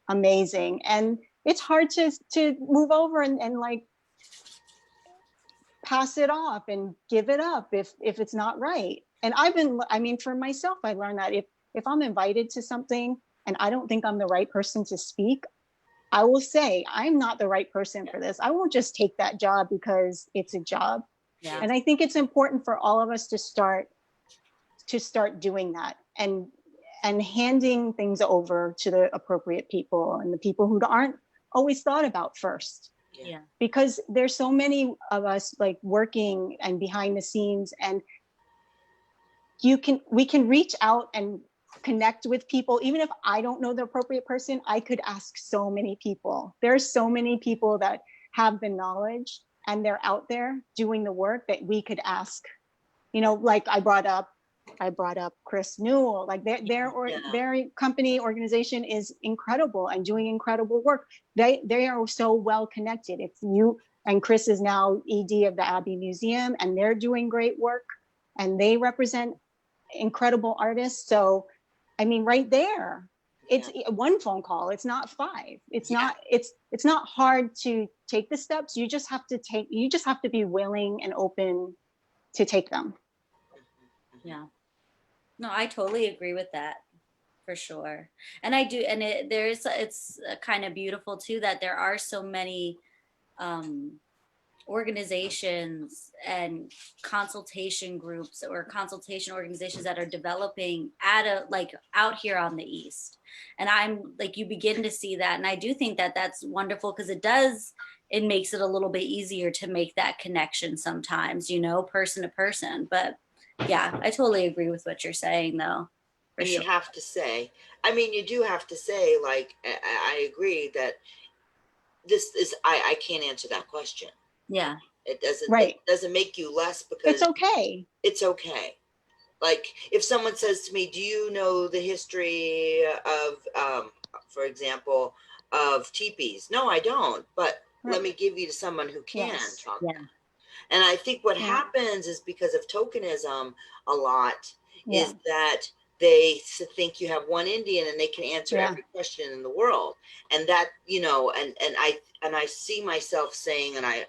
amazing. And it's hard to move over and like pass it off and give it up if it's not right. And I mean, for myself, I learned that if I'm invited to something and I don't think I'm the right person to speak, I will say, I'm not the right person for this. I won't just take that job because it's a job. Yeah. And I think it's important for all of us to start doing that and handing things over to the appropriate people and the people who aren't always thought about first. Yeah. Because there's so many of us like working and behind the scenes, and we can reach out and connect with people. Even if I don't know the appropriate person, I could ask so many people. There's so many people that have the knowledge and they're out there doing the work that we could ask. You know, like I brought up Chris Newell, like their company organization is incredible and doing incredible work. They are so well connected. If you, and Chris is now ED of the Abbey Museum, and they're doing great work and they represent incredible artists. So I mean, right there, it's one phone call. It's not 5. It's not, it's not hard to take the steps. You just have to be willing and open to take them. Yeah. No, I totally agree with that, for sure. And I do, and it's kind of beautiful too that there are so many organizations and consultation groups or consultation organizations that are developing out here on the East. And I'm like, you begin to see that. And I do think that that's wonderful because it makes it a little bit easier to make that connection sometimes, person to person. But yeah, I totally agree with what you're saying though. And you have to say, you do have to say, like, I agree that this is, I can't answer that question. Yeah. It doesn't, right. It doesn't make you less because it's okay. It's okay. Like if someone says to me, do you know the history of, for example, of teepees? No, I don't, but let me give you to someone who can talk. Yeah. And I think what happens is because of tokenism a lot is that they think you have one Indian and they can answer every question in the world. And that, and I see myself saying, and I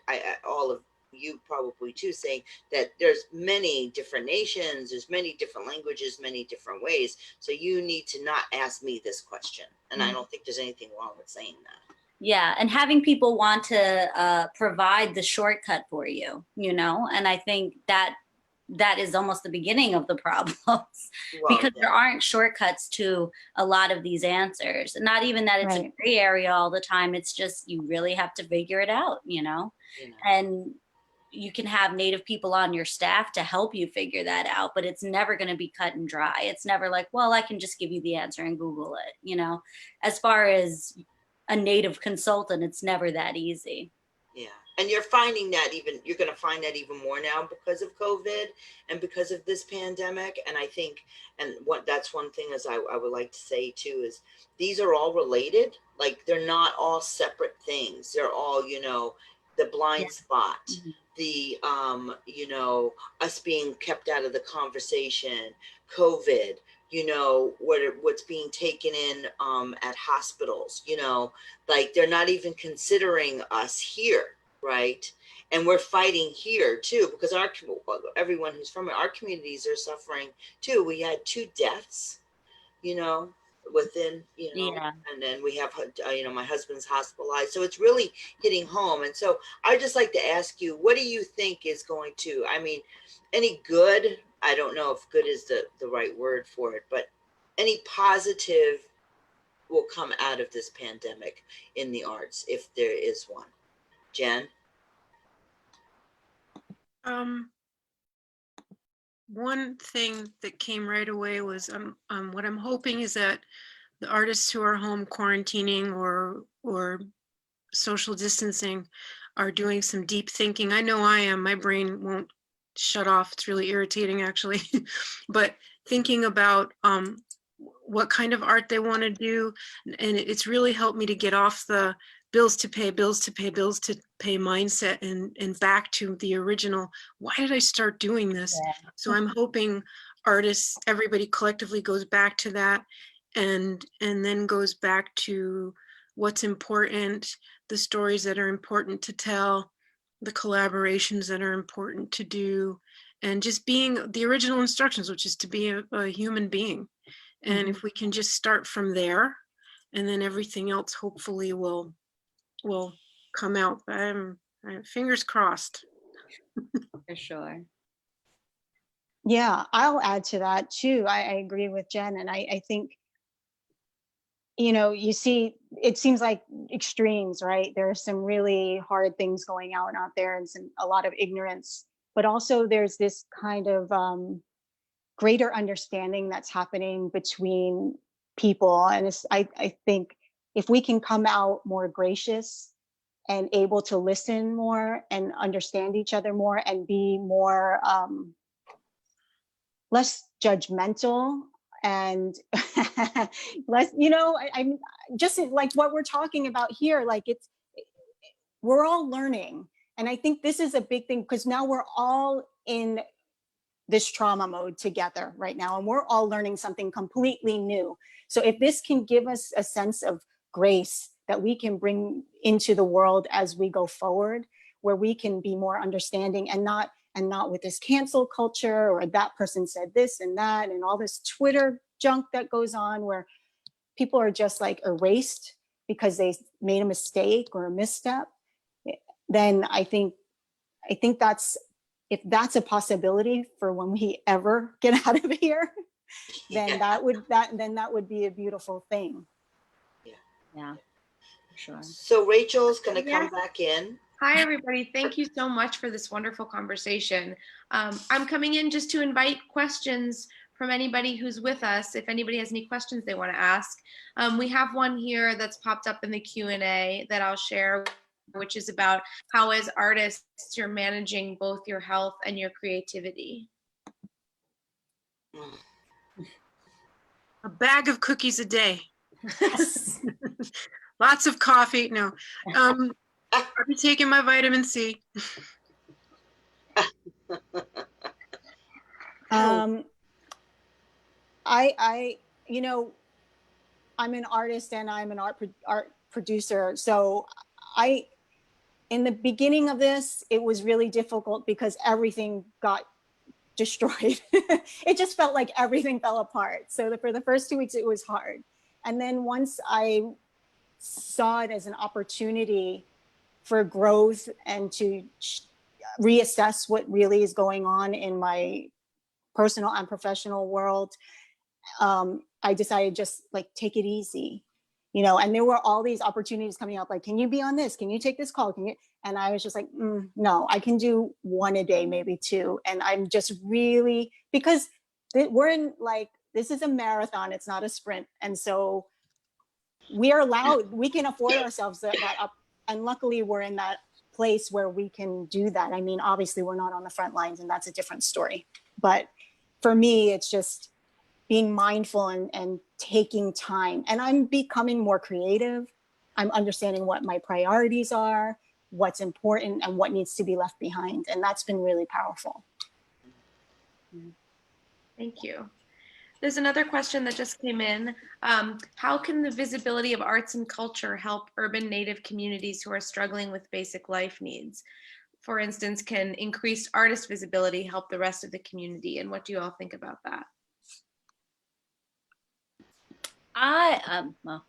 all of you probably too, saying that there's many different nations, there's many different languages, many different ways. So you need to not ask me this question. And I don't think there's anything wrong with saying that. Yeah, and having people want to provide the shortcut for you, and I think that is almost the beginning of the problems because there aren't shortcuts to a lot of these answers. And not even that it's a gray area all the time. It's just you really have to figure it out, and you can have Native people on your staff to help you figure that out, but it's never going to be cut and dry. It's never like, well, I can just give you the answer and Google it, As far as a Native consultant, it's never that easy. Yeah. And you're finding that you're going to find that even more now because of COVID and because of this pandemic. And I think, that's one thing as I would like to say too, is these are all related. Like they're not all separate things. They're all, the blind spot, the, us being kept out of the conversation, COVID, what's being taken in at hospitals, like they're not even considering us here, right? And we're fighting here too, because everyone who's from our communities are suffering too. We had 2 deaths, within, and then we have, my husband's hospitalized. So it's really hitting home. And so I just like to ask you, what do you think is going to, any good, I don't know if good is the right word for it, but any positive will come out of this pandemic in the arts, if there is one. Jen? One thing that came right away was what I'm hoping is that the artists who are home quarantining or social distancing are doing some deep thinking. I know I am. My brain won't shut off. It's really irritating actually. But thinking about what kind of art they want to do. And it's really helped me to get off the bills to pay mindset and back to the original, why did I start doing this? So I'm hoping artists, everybody collectively goes back to that and then goes back to what's important, the stories that are important to tell, the collaborations that are important to do, and just being the original instructions, which is to be a human being. And if we can just start from there, and then everything else hopefully will come out. I'm fingers crossed. For sure. Yeah, I'll add to that too. I agree with Jen. And I think, you see, it seems like extremes, right? There are some really hard things going out there and a lot of ignorance, but also there's this kind of greater understanding that's happening between people. And I think if we can come out more gracious and able to listen more and understand each other more and be more less judgmental and less, I'm just like what we're talking about here, like we're all learning. And I think this is a big thing because now we're all in this trauma mode together right now, and we're all learning something completely new. So if this can give us a sense of grace that we can bring into the world as we go forward, where we can be more understanding and not with this cancel culture or that person said this and that and all this Twitter junk that goes on where people are just like erased because they made a mistake or a misstep, then I think that's, if that's a possibility for when we ever get out of here, then that would be a beautiful thing. Yeah, for sure. So Rachel's going to come back in. Hi, everybody. Thank you so much for this wonderful conversation. I'm coming in just to invite questions from anybody who's with us. If anybody has any questions they want to ask. We have one here that's popped up in the Q&A that I'll share, which is about how as artists you're managing both your health and your creativity. A bag of cookies a day. Lots of coffee. No. I'll be taking my vitamin C. I you know, I'm an artist and I'm an art producer. So in the beginning of this, it was really difficult because everything got destroyed. It just felt like everything fell apart. So for the first 2 weeks, it was hard. And then once I saw it as an opportunity for growth and to reassess what really is going on in my personal and professional world, I decided just like, take it easy, you know, and there were all these opportunities coming up, like, can you be on this? Can you take this call? Can you? And I was just like, no, I can do one a day, maybe two. And I'm just really, because we're in like, this is a marathon, it's not a sprint. And so we are allowed, we can afford ourselves that up. And luckily we're in that place where we can do that. I mean, obviously we're not on the front lines and that's a different story. But for me, it's just being mindful and taking time. And I'm becoming more creative. I'm understanding what my priorities are, what's important and what needs to be left behind. And that's been really powerful. Thank you. There's another question that just came in. How can the visibility of arts and culture help urban Native communities who are struggling with basic life needs? For instance, can increased artist visibility help the rest of the community? And what do you all think about that? Well,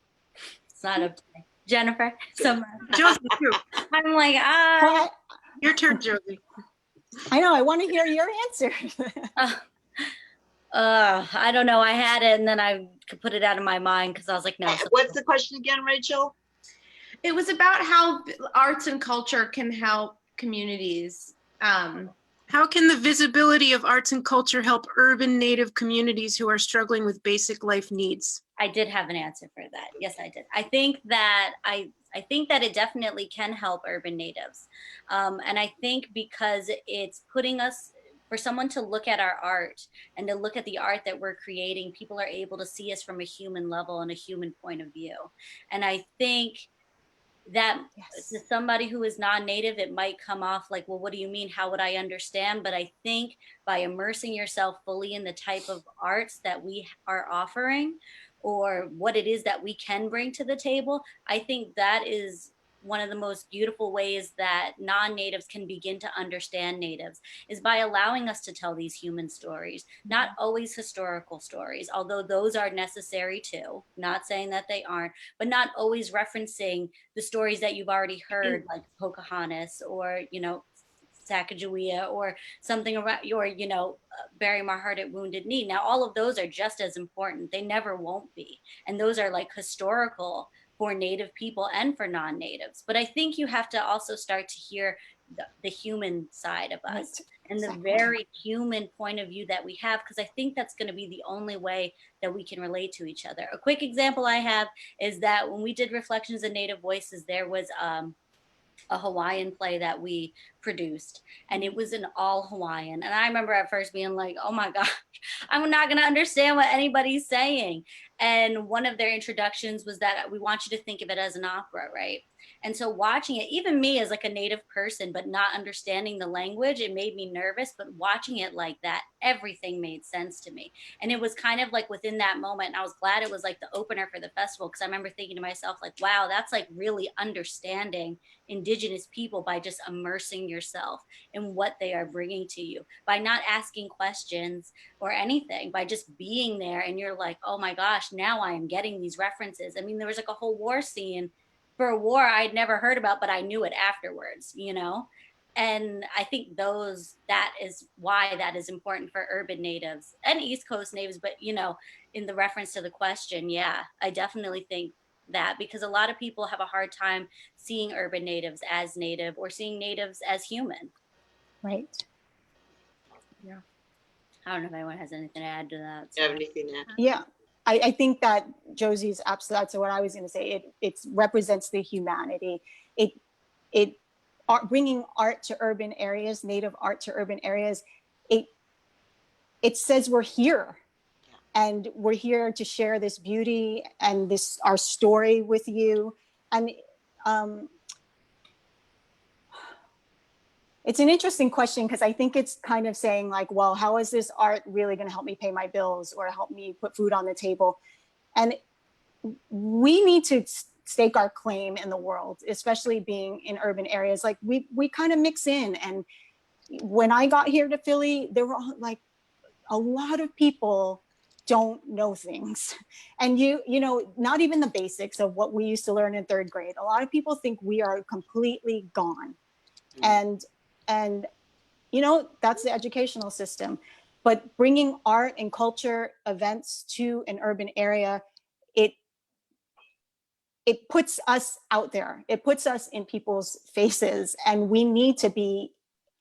it's not up to me. Jennifer, Josie too. I'm like, Your turn, Josie. I know, I want to hear your answer. I don't know. I had it and then I could put it out of my mind because I was like, no. What's the question again, Rachel? It was about how arts and culture can help communities. How can the visibility of arts and culture help urban Native communities who are struggling with basic life needs? I did have an answer for that. Yes, I did. I think that it definitely can help urban Natives. And I think because it's putting us, for someone to look at our art and to look at the art that we're creating, people are able to see us from a human level and a human point of view. And I think that to somebody who is non-Native, it might come off like, well, what do you mean? How would I understand? But I think by immersing yourself fully in the type of arts that we are offering or what it is that we can bring to the table, I think that is one of the most beautiful ways that non-Natives can begin to understand Natives is by allowing us to tell these human stories, not always historical stories, although those are necessary too, not saying that they aren't, but not always referencing the stories that you've already heard, like Pocahontas or, you know, Sacagawea or something about your, you know, Bury My Heart at Wounded Knee. Now, all of those are just as important. They never won't be. And those are like historical for Native people and for non-Natives. But I think you have to also start to hear the human side of us and the very human point of view that we have, because I think that's going to be the only way that we can relate to each other. A quick example I have is that when we did Reflections of Native Voices, there was a Hawaiian play that we produced, and it was in all Hawaiian. And I remember at first being like, oh my gosh, I'm not going to understand what anybody's saying. And one of their introductions was that we want you to think of it as an opera, right? And so watching it, even me as like a native person, but not understanding the language, it made me nervous. But watching it like that, everything made sense to me. And it was kind of like within that moment, and I was glad it was like the opener for the festival, because I remember thinking to myself, like, wow, that's like really understanding Indigenous people by just immersing yourself in what they are bringing to you, by not asking questions or anything, by just being there. And you're like, oh my gosh, now I am getting these references. I mean, there was like a whole war scene for a war I'd never heard about, but I knew it afterwards, you know? And I think that is why that is important for urban natives and East Coast natives. But, you know, in the reference to the question, yeah, I definitely think that, because a lot of people have a hard time seeing urban natives as native or seeing natives as human. Right. Yeah. I don't know if anyone has anything to add to that. You have anything to add? Yeah. I think that Josie's absolutely, that's what I was going to say. It represents the humanity. Bringing art to urban areas, native art to urban areas, it says we're here, and we're here to share this beauty and our story with you. And it's an interesting question, because I think it's kind of saying like, well, how is this art really going to help me pay my bills or help me put food on the table? And we need to stake our claim in the world, especially being in urban areas. Like we kind of mix in. And when I got here to Philly, there were like a lot of people don't know things. And you know, not even the basics of what we used to learn in 3rd grade. A lot of people think we are completely gone. And you know, that's the educational system. But bringing art and culture events to an urban area, it puts us out there. It puts us in people's faces, and we need to be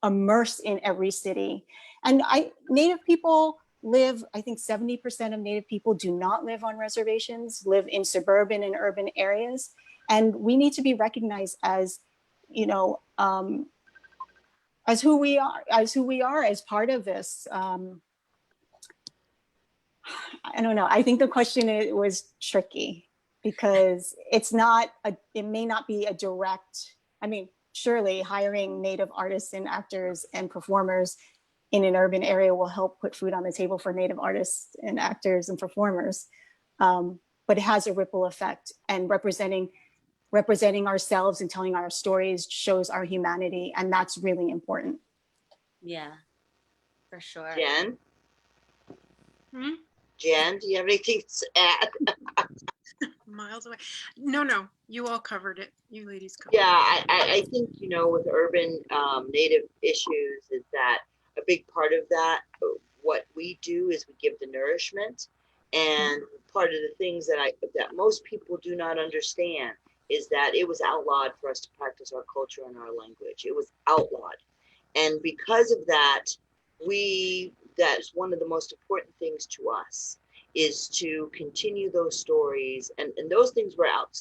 immersed in every city. And Native people live, I think 70% of Native people do not live on reservations, live in suburban and urban areas. And we need to be recognized as, you know, as who we are, as part of this. I don't know. I think the question was tricky, because it may not be a direct, I mean, surely hiring Native artists and actors and performers in an urban area will help put food on the table for Native artists and actors and performers. But it has a ripple effect, and representing ourselves and telling our stories shows our humanity. And that's really important. Yeah, for sure. Jen? Jen, do you have anything to add? Miles away. No, you all covered it. You ladies covered Yeah, I think, you know, with urban native issues is that a big part of that, what we do is we give the nourishment. And part of the things that most people do not understand is that it was outlawed for us to practice our culture and our language. It was outlawed. And because of that, that's one of the most important things to us, is to continue those stories. And those things were out.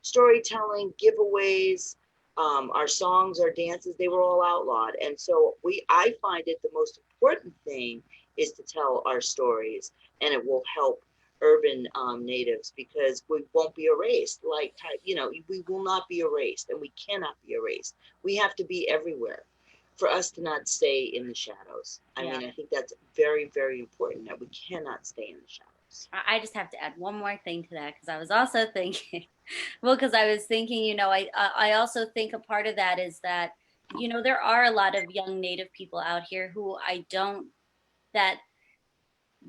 Storytelling, giveaways, our songs, our dances, they were all outlawed. And so I find it the most important thing is to tell our stories, and it will help urban natives, because we won't be erased. Like, you know, we will not be erased, and we cannot be erased. We have to be everywhere for us to not stay in the shadows. I mean, I think that's very, very important, that we cannot stay in the shadows. I just have to add one more thing to that, because I was also thinking, you know, I also think a part of that is that, you know, there are a lot of young Native people out here who that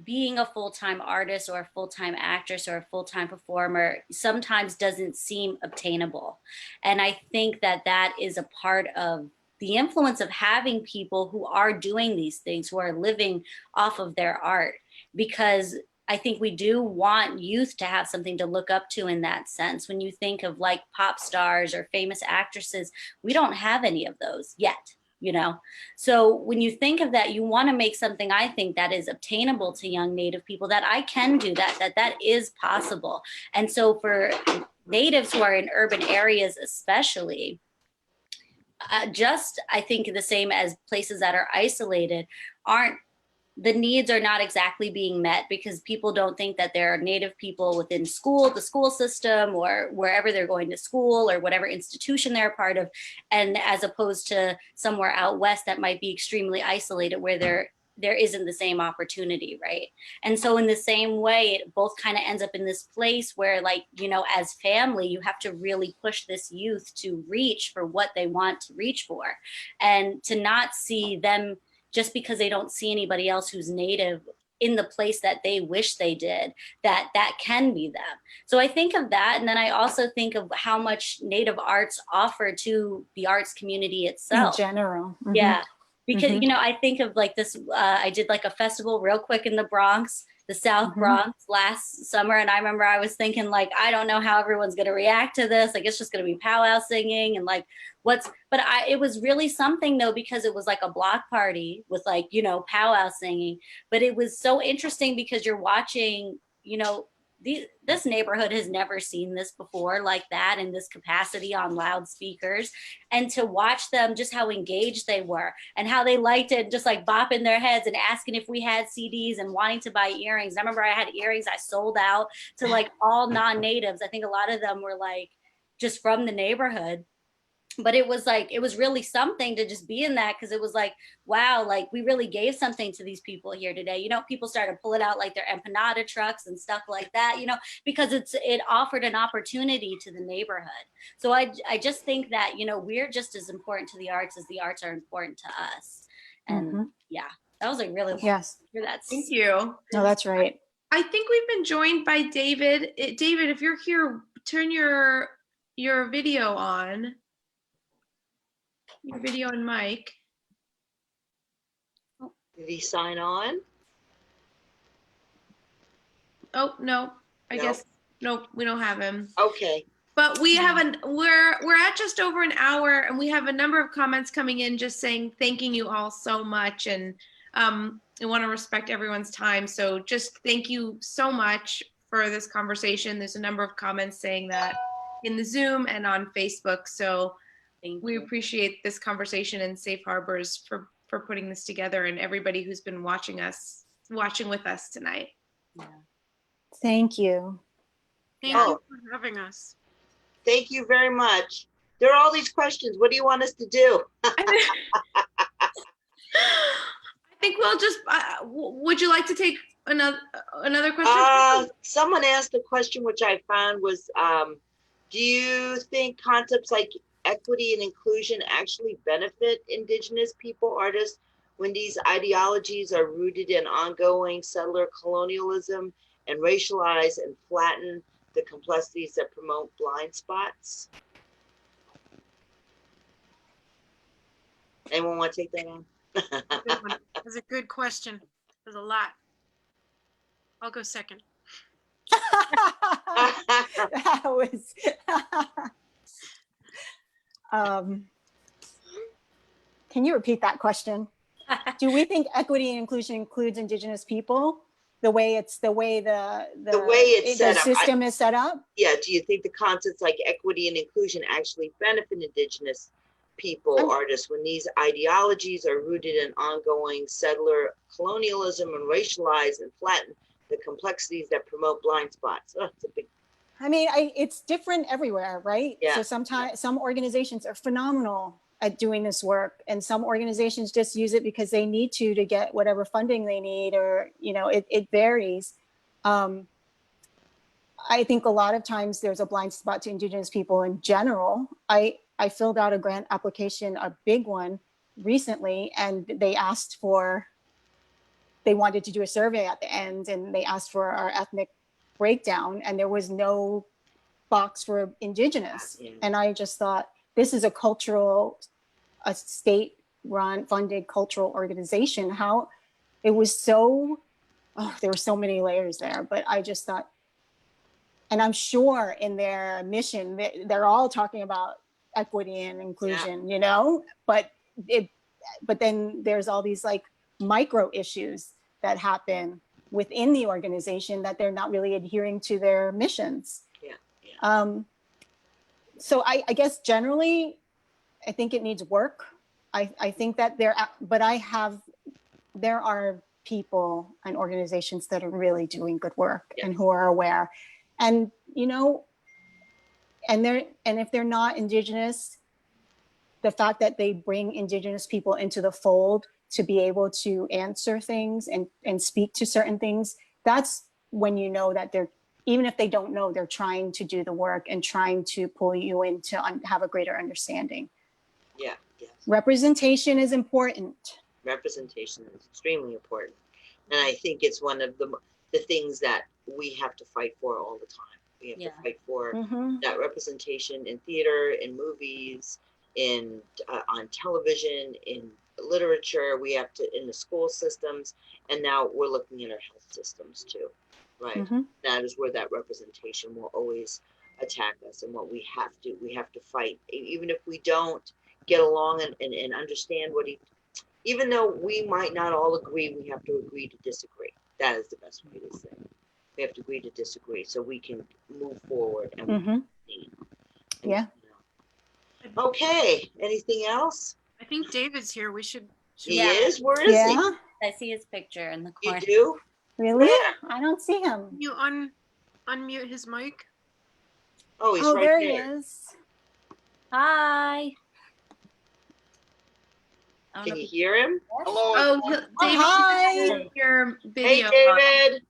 being a full-time artist or a full-time actress or a full-time performer sometimes doesn't seem obtainable. And I think that is a part of the influence of having people who are doing these things, who are living off of their art, because I think we do want youth to have something to look up to in that sense. When you think of like pop stars or famous actresses, we don't have any of those yet, you know? So when you think of that, you want to make something, I think, that is obtainable to young Native people, that I can do that is possible. And so for Natives who are in urban areas, especially, I think the same as places that are isolated, aren't the needs are not exactly being met because people don't think that there are Native people within school, the school system, or wherever they're going to school or whatever institution they're a part of. And as opposed to somewhere out west that might be extremely isolated where there isn't the same opportunity, right? And so in the same way, it both kind of ends up in this place where, like, you know, as family, you have to really push this youth to reach for what they want to reach for, and to not see them just because they don't see anybody else who's Native in the place that they wish they did, that can be them. So I think of that. And then I also think of how much Native arts offer to the arts community itself. In general. Mhm. Yeah. Because, Mhm. you know, I think of like this, I did like a festival real quick in the Bronx, the South Mhm. Bronx last summer. And I remember I was thinking like, I don't know how everyone's going to react to this. Like, it's just going to be powwow singing and like it was really something though, because it was like a block party with like, you know, powwow singing. But it was so interesting because you're watching, you know, this neighborhood has never seen this before like that in this capacity on loudspeakers, and to watch them, just how engaged they were and how they liked it, just like bopping their heads and asking if we had CDs and wanting to buy earrings. I remember I had earrings I sold out to like all non-natives. I think a lot of them were like just from the neighborhood. But it was like, it was really something to just be in that, because it was like, wow, like we really gave something to these people here today. You know, people started pulling out like their empanada trucks and stuff like that, you know, because it offered an opportunity to the neighborhood. So I just think that, you know, we're just as important to the arts as the arts are important to us. And Mhm. yeah, that was like really, Yes. Thank you. No, that's right. I think we've been joined by David. David, if you're here, turn your video on. Your video and mic. Did he sign on? Oh no, I No. guess nope, we don't have him. Okay. But we have we're at just over an hour, and we have a number of comments coming in just saying thanking you all so much, and I want to respect everyone's time. So just thank you so much for this conversation. There's a number of comments saying that in the Zoom and on Facebook. So we appreciate this conversation and Safe Harbors for putting this together, and everybody who's been watching with us tonight. Yeah. Thank you. Thank you for having us. Thank you very much. There are all these questions. What do you want us to do? I think we'll just, would you like to take another question? Someone asked a question which I found was, do you think concepts like equity and inclusion actually benefit Indigenous people artists when these ideologies are rooted in ongoing settler colonialism and racialize and flatten the complexities that promote blind spots? Anyone want to take that on? That's a good question. There's a lot. I'll go second. That was can you repeat that question? Do we think equity and inclusion includes Indigenous people? The way the system is set up? Yeah, do you think the concepts like equity and inclusion actually benefit Indigenous people, artists, when these ideologies are rooted in ongoing settler colonialism and racialize and flatten the complexities that promote blind spots? Oh, it's a big. I mean, it's different everywhere, right? Yeah. So sometimes some organizations are phenomenal at doing this work, and some organizations just use it because they need to get whatever funding they need, or, you know, it varies. I think a lot of times there's a blind spot to Indigenous people in general. I filled out a grant application, a big one, recently, and they wanted to do a survey at the end, and they asked for our ethnic breakdown, and there was no box for Indigenous. Yeah. And I just thought, this is a state-run, funded cultural organization. How it was so, there were so many layers there, but I just thought, and I'm sure in their mission, they're all talking about equity and inclusion, you know, but then there's all these like micro issues that happen within the organization that they're not really adhering to their missions. So I guess generally, I think it needs work. I think that there are people and organizations that are really doing good work Yes. and who are aware. And, you know, and if they're not Indigenous, the fact that they bring Indigenous people into the fold to be able to answer things and speak to certain things, that's when you know that they're, even if they don't know, they're trying to do the work and trying to pull you in to have a greater understanding. Yeah, yes. Representation is important. Representation is extremely important. And I think it's one of the things that we have to fight for all the time. We have to fight for that representation in theater, in movies, in on television, in literature. We have to, in the school systems, and now we're looking at our health systems too, right? That is where that representation will always attack us, and what we have to fight, even if we don't get along and understand what even though we might not all agree, we have to agree to disagree. That is the best way to say it. We have to agree to disagree so we can move forward and proceed. Yeah. Okay, anything else? I think David's here. We should. He is? Where is he? Yeah, I see his picture in the You corner. do? really? Where? I don't see him. You unmute his mic. Oh, he's Oh, right there there. he is. Hi. I don't Can know you if hear him? Hello, Oh, everyone. David, Hi. your Hey, video. David.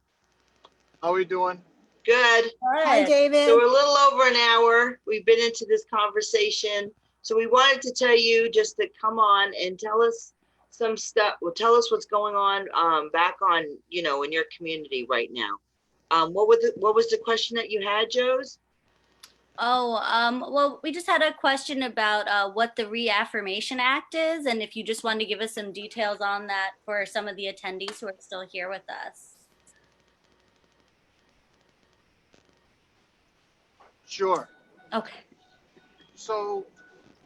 How are we doing? Good. Hi, Good. David. So we're a little over an hour. We've been into this conversation. So we wanted to tell you just to come on and tell us some stuff. Well, tell us what's going on back on, you know, in your community right now. What was the question that you had, Joes? Oh, well, we just had a question about what the Reaffirmation Act is, and if you just wanted to give us some details on that for some of the attendees who are still here with us. Sure. Okay. So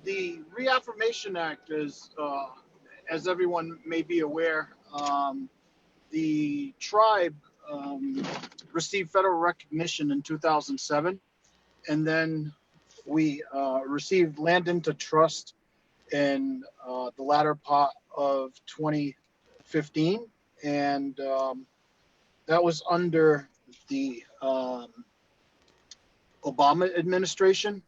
the Reaffirmation Act is, as everyone may be aware, the tribe received federal recognition in 2007, and then we received land into trust in the latter part of 2015, and that was under the Obama administration.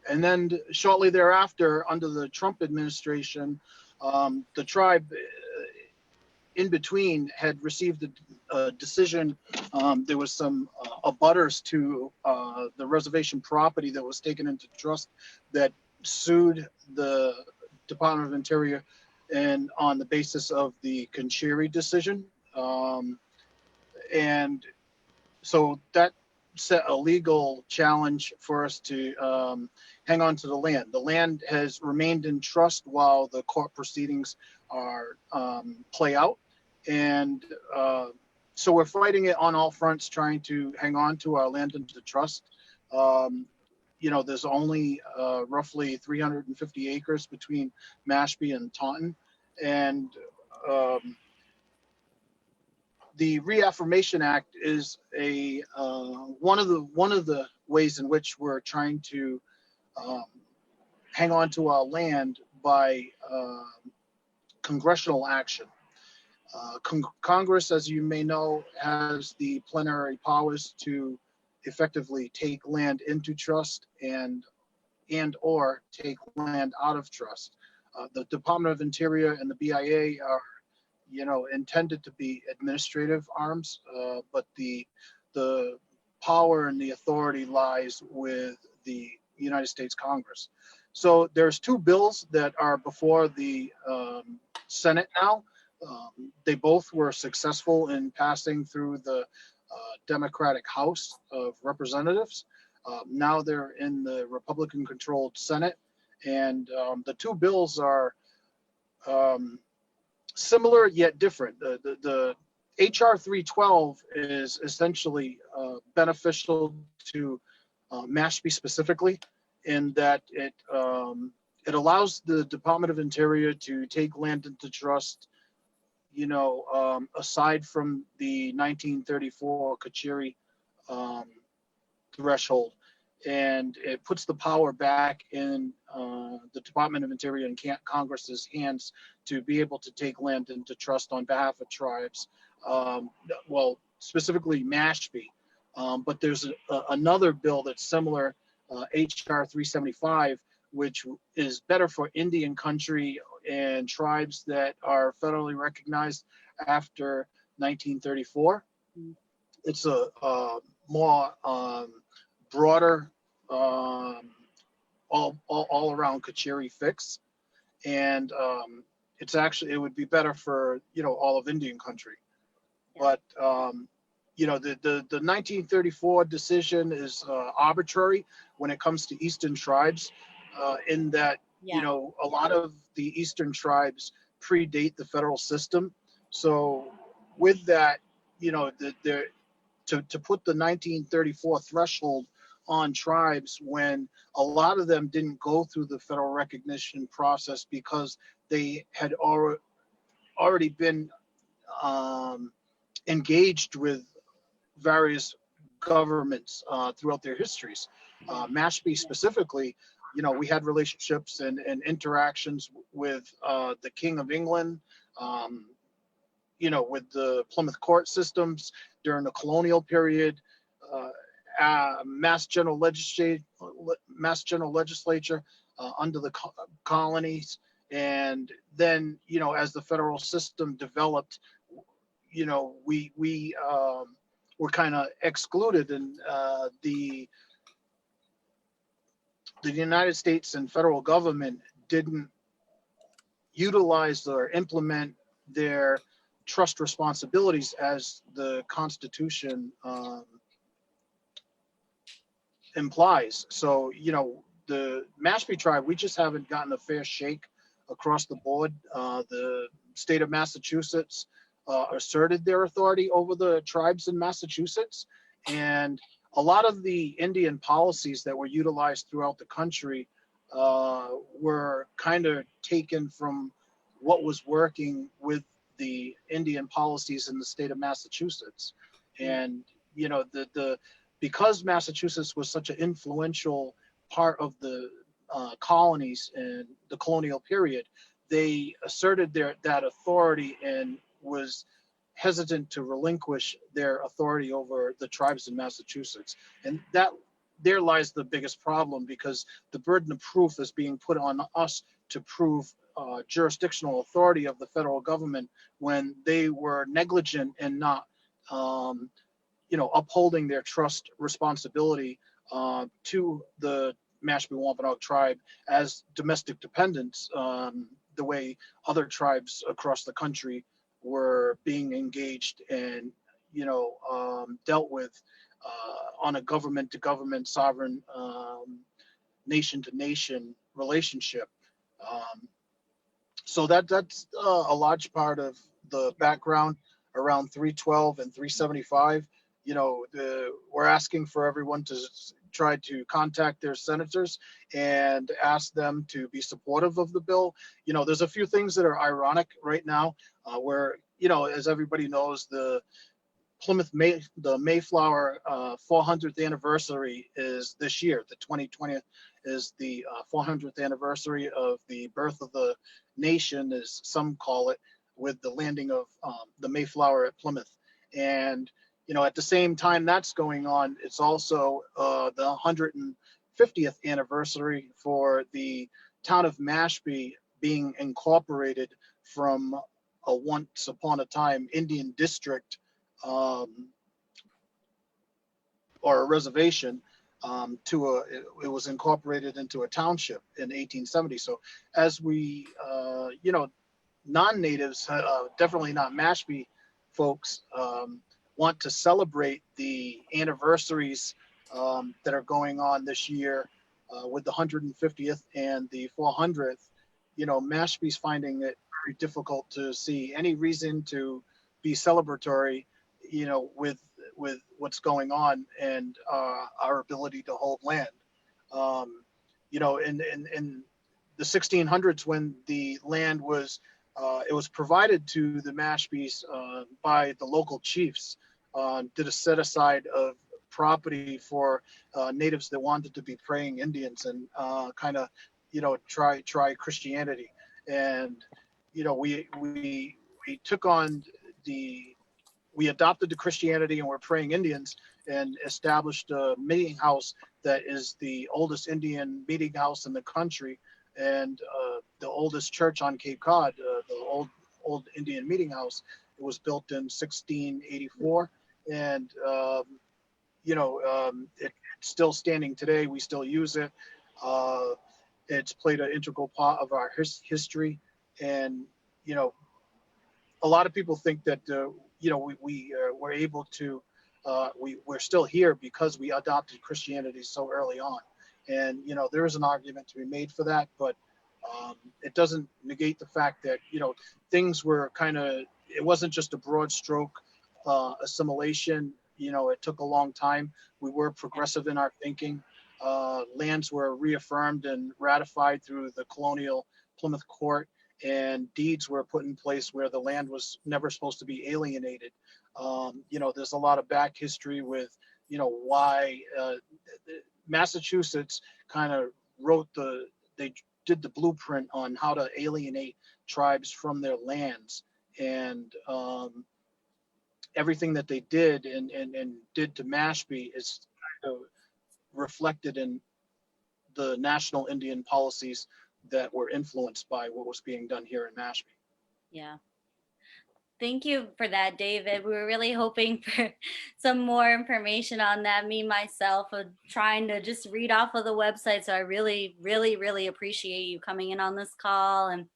And then shortly thereafter, under the Trump administration, the tribe in between had received a decision. There was some abutters to the reservation property that was taken into trust that sued the Department of Interior and on the basis of the Conchiri decision. And so that set a legal challenge for us to hang on to the land. The land has remained in trust while the court proceedings are play out. And so we're fighting it on all fronts, trying to hang on to our land into trust. You know, there's only roughly 350 acres between Mashpee and Taunton. And the Reaffirmation Act is a one of the ways in which we're trying to hang on to our land by congressional action. Congress, as you may know, has the plenary powers to effectively take land into trust and or take land out of trust. The Department of Interior and the BIA are, you know, intended to be administrative arms, but the power and the authority lies with the United States Congress. So there's two bills that are before the Senate now. They both were successful in passing through the Democratic House of Representatives. Now they're in the Republican-controlled Senate, and the two bills are similar yet different. The HR 312 is essentially beneficial to Mashpee specifically, in that it allows the Department of Interior to take land into trust, you know, aside from the 1934 Conchiri threshold. and it puts the power back in the Department of Interior and Congress's hands to be able to take land into trust on behalf of tribes. Well, specifically Mashpee, but there's another bill that's similar, HR 375, which is better for Indian country and tribes that are federally recognized after 1934. It's a more broader, all around Kachiri fix, and it would be better for all of Indian country. But the 1934 decision is arbitrary when it comes to Eastern tribes, in that a lot of the Eastern tribes predate the federal system. So with that, to put the 1934 threshold on tribes when a lot of them didn't go through the federal recognition process because they had already been engaged with various governments throughout their histories. Mashpee specifically, we had relationships and interactions with the King of England, with the Plymouth court systems during the colonial period, Mass General Legislature under the colonies, and then as the federal system developed, we were kind of excluded, and the United States and federal government didn't utilize or implement their trust responsibilities as the Constitution implies. So, the Mashpee tribe, we just haven't gotten a fair shake across the board. The state of Massachusetts asserted their authority over the tribes in Massachusetts, and a lot of the Indian policies that were utilized throughout the country were kind of taken from what was working with the Indian policies in the state of Massachusetts. And because Massachusetts was such an influential part of the colonies and the colonial period, they asserted that authority and was hesitant to relinquish their authority over the tribes in Massachusetts. And there lies the biggest problem, because the burden of proof is being put on us to prove jurisdictional authority of the federal government when they were negligent and not upholding their trust responsibility to the Mashpee Wampanoag tribe as domestic dependents, the way other tribes across the country were being engaged and dealt with on a government to government, sovereign, nation to nation relationship. So that's a large part of the background around 312 and 375. We're asking for everyone to try to contact their senators and ask them to be supportive of the bill. There's a few things that are ironic right now, where, as everybody knows, the Mayflower 400th anniversary is this year. The 2020 is the 400th anniversary of the birth of the nation, as some call it, with the landing of the Mayflower at Plymouth. And at the same time that's going on, it's also the 150th anniversary for the town of Mashpee being incorporated from a once upon a time Indian district or a reservation it was incorporated into a township in 1870. So as we, non-natives, definitely not Mashpee folks, want to celebrate the anniversaries that are going on this year with the 150th and the 400th, Mashpee's finding it very difficult to see any reason to be celebratory, with what's going on and our ability to hold land. In the 1600s, when the land was it was provided to the Mashpees by the local chiefs, did a set aside of property for natives that wanted to be praying Indians and kind of, try Christianity. And, we took on we adopted the Christianity and we're praying Indians and established a meeting house that is the oldest Indian meeting house in the country and the oldest church on Cape Cod, the old Indian meeting house. It was built in 1684 and, it's still standing today. We still use it. It's played an integral part of our history. And, a lot of people think that, we were able to, we're still here because we adopted Christianity so early on. And, there is an argument to be made for that, but it doesn't negate the fact that, things were it wasn't just a broad stroke assimilation. It took a long time. We were progressive in our thinking. Lands were reaffirmed and ratified through the colonial Plymouth Court, and deeds were put in place where the land was never supposed to be alienated. There's a lot of back history with, why Massachusetts kind of they did the blueprint on how to alienate tribes from their lands. And everything that they did and did to Mashpee is kind of reflected in the national Indian policies that were influenced by what was being done here in Mashpee. Yeah. Thank you for that, David. We were really hoping for some more information on that. Me, myself, trying to just read off of the website. So I really, really, really appreciate you coming in on this call and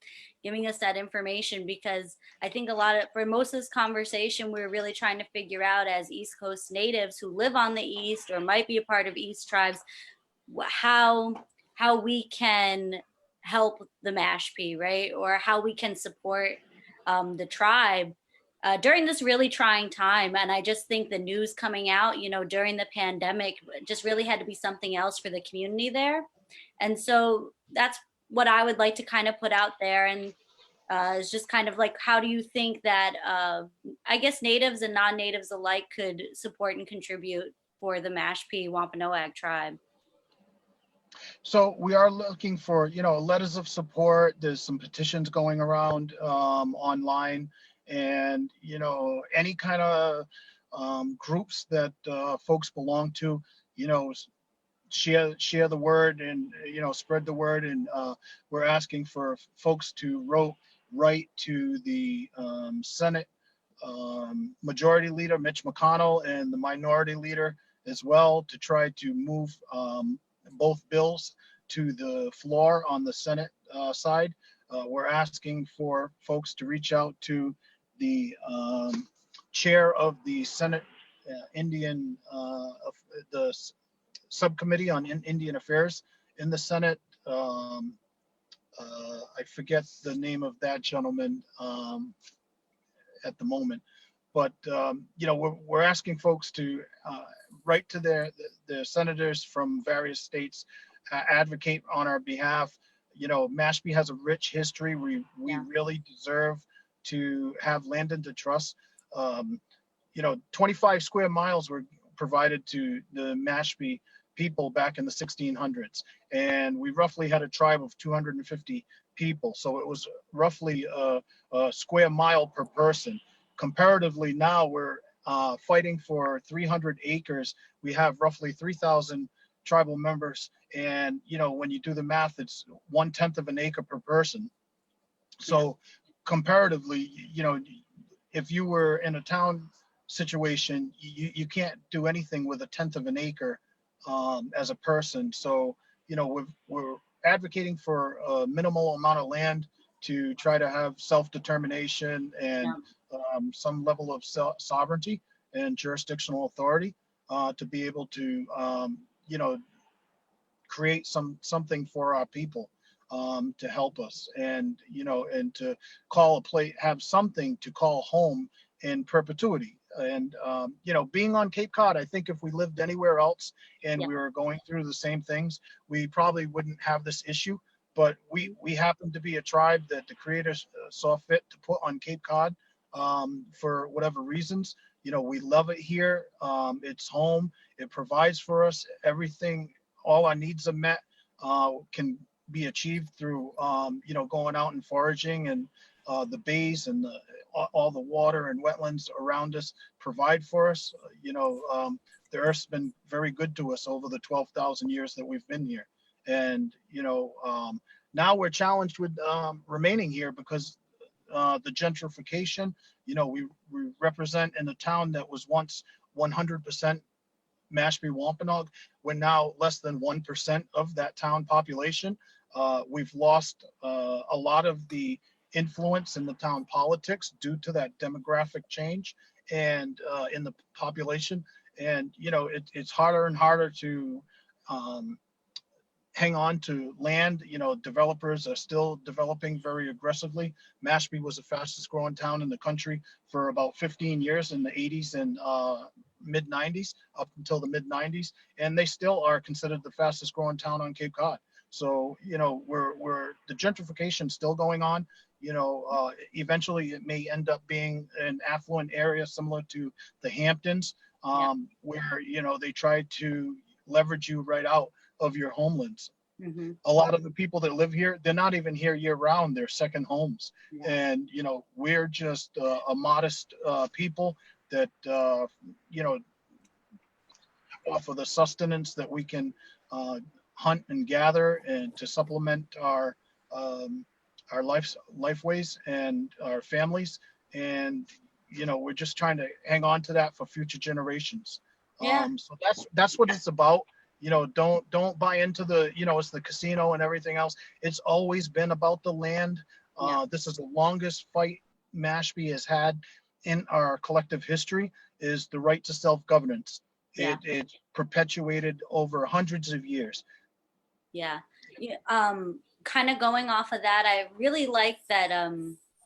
giving us that information, because I think for most of this conversation, we're really trying to figure out, as East Coast natives who live on the East or might be a part of East tribes, how we can help the Mashpee, right? Or how we can support the tribe during this really trying time. And I just think the news coming out, during the pandemic just really had to be something else for the community there. And so that's what I would like to kind of put out there. And it's just kind of like, how do you think that, I guess, natives and non-natives alike could support and contribute for the Mashpee Wampanoag tribe? So we are looking for, letters of support. There's some petitions going around online, and, any kind of groups that folks belong to, share the word and, spread the word. And we're asking for folks to write to the Senate Majority Leader, Mitch McConnell, and the Minority Leader as well, to try to move both bills to the floor on the Senate side. We're asking for folks to reach out to the chair of the Senate Indian, the subcommittee on Indian Affairs in the Senate. I forget the name of that gentleman at the moment, but we're asking folks to write to their senators from various states, advocate on our behalf. Mashpee has a rich history. We really deserve to have land into trust. 25 square miles were provided to the Mashpee people back in the 1600s, and we roughly had a tribe of 250 people. So it was roughly a square mile per person. Comparatively, now we're fighting for 300 acres. We have roughly 3,000 tribal members, and when you do the math, it's 1/10 of an acre per person. So comparatively, if you were in a town situation, you can't do anything with 1/10 of an acre as a person. So we're advocating for a minimal amount of land to try to have self-determination and some level of sovereignty and jurisdictional authority to be able to create something for our people to help us, and and to have something to call home in perpetuity. And being on Cape Cod, I think if we lived anywhere else and we were going through the same things, we probably wouldn't have this issue. But we happen to be a tribe that the Creator saw fit to put on Cape Cod. for whatever reasons. You know, we love it here. It's home. It provides for us everything. All our needs are met, can be achieved through, you know, going out and foraging, and the bays and all the water and wetlands around us provide for us. You know, the Earth's been very good to us over the 12,000 years that we've been here. And, you know, now we're challenged with remaining here because the gentrification. You know, we represent in a town that was once 100% Mashpee Wampanoag. We're now less than 1% of that town population. We've lost a lot of the influence in the town politics due to that demographic change and in the population. And, you know, it's harder and harder to hang on to land. You know, developers are still developing very aggressively. Mashpee was the fastest growing town in the country for about 15 years in the 80s and mid 90s, up until the mid 90s. And they still are considered the fastest growing town on Cape Cod. So, you know, we're the gentrification still going on. You know, eventually it may end up being an affluent area similar to the Hamptons, where, you know, they try to leverage you right out of your homelands. Mm-hmm. A lot of the people that live here, they're not even here year round, they're second homes. Yeah. And, you know, we're just a modest people that, you know, offer the sustenance that we can hunt and gather and to supplement our lifeways and our families. And, you know, we're just trying to hang on to that for future generations. Yeah. So that's what it's about. You know, don't buy into the, you know, it's the casino and everything else. It's always been about the land. This is the longest fight Mashpee has had in our collective history, is the right to self-governance. Yeah. It's perpetuated over hundreds of years. Yeah. Kind of going off of that, I really like that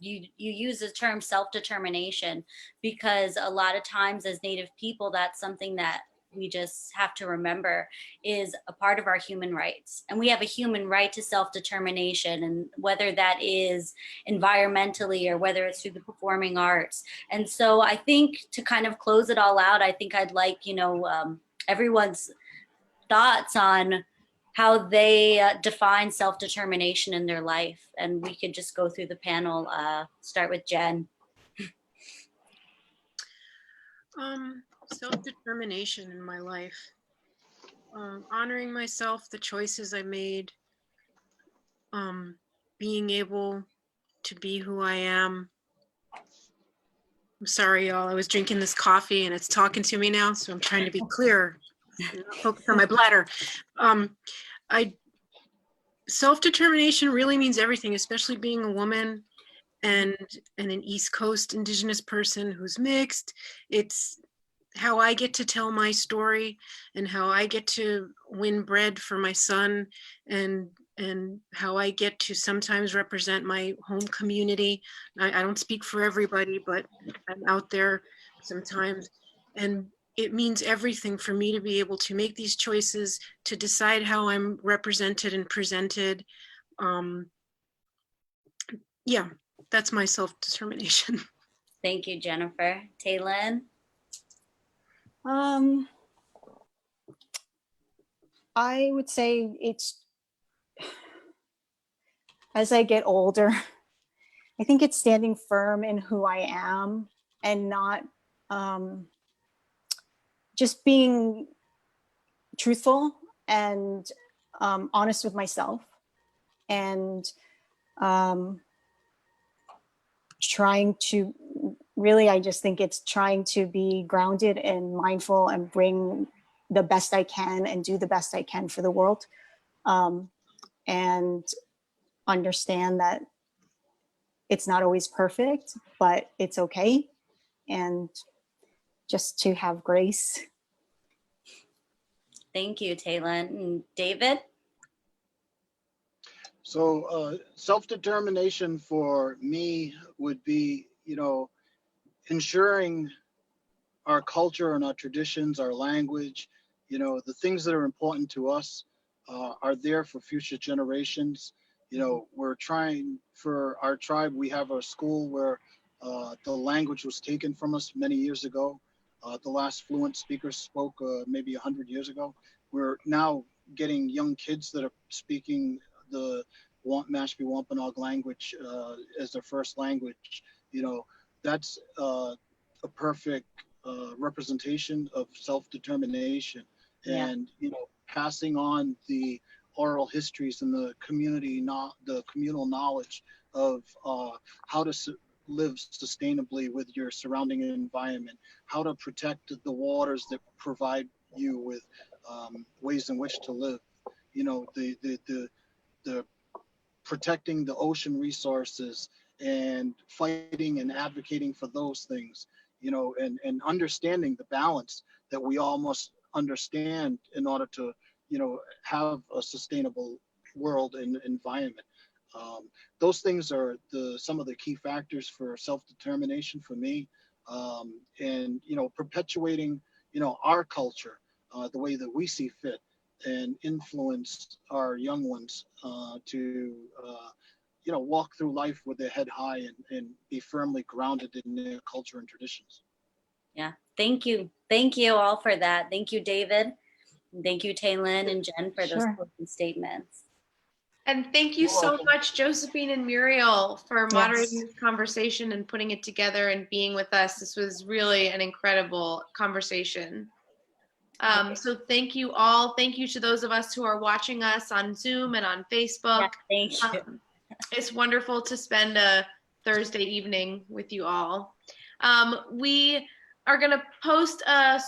you use the term self-determination, because a lot of times as Native people, that's something that we just have to remember is a part of our human rights. And we have a human right to self-determination, and whether that is environmentally or whether it's through the performing arts. And so I think to kind of close it all out, I think I'd like, you know, everyone's thoughts on how they define self-determination in their life. And we could just go through the panel, start with Jen. Self-determination in my life, honoring myself, the choices I made, being able to be who I am. I'm sorry, y'all, I was drinking this coffee and it's talking to me now, so I'm trying to be clear, focus on my bladder. Self-determination really means everything, especially being a woman and an East Coast Indigenous person who's mixed. It's how I get to tell my story and how I get to win bread for my son, and how I get to sometimes represent my home community. I don't speak for everybody, but I'm out there sometimes. And it means everything for me to be able to make these choices, to decide how I'm represented and presented. Yeah, that's my self-determination. Thank you, Jennifer. Tailin? I would say it's, as I get older, I think it's standing firm in who I am and not just being truthful and honest with myself, and trying to really, I just think it's trying to be grounded and mindful and bring the best I can and do the best I can for the world, and understand that it's not always perfect, but it's okay. And just to have grace. Thank you, Tailin. And David? So self-determination for me would be, you know, ensuring our culture and our traditions, our language, you know, the things that are important to us are there for future generations. You know, we're trying, for our tribe, we have a school where The language was taken from us many years ago. The last fluent speaker spoke maybe 100 years ago. We're now getting young kids that are speaking the Mashpee Wampanoag language as their first language. You know, that's a perfect representation of self-determination. Yeah. And, you know, passing on the oral histories and the communal knowledge of how to live sustainably with your surrounding environment, how to protect the waters that provide you with ways in which to live. You know, the protecting the ocean resources and fighting and advocating for those things, you know, and understanding the balance that we all must understand in order to, you know, have a sustainable world and environment. Those things are some of the key factors for self-determination for me, and, you know, perpetuating, you know, our culture the way that we see fit, and influence our young ones to, you know, walk through life with their head high and be firmly grounded in their culture and traditions. Yeah. Thank you. Thank you all for that. Thank you, David. Thank you, Tailin and Jen, for those Sure. closing statements. And thank you so much, Josephine and Murielle, for moderating Yes. this conversation and putting it together and being with us. This was really an incredible conversation. So thank you all. Thank you to those of us who are watching us on Zoom and on Facebook. Yeah, thank you. It's wonderful to spend a Thursday evening with you all. We are going to post a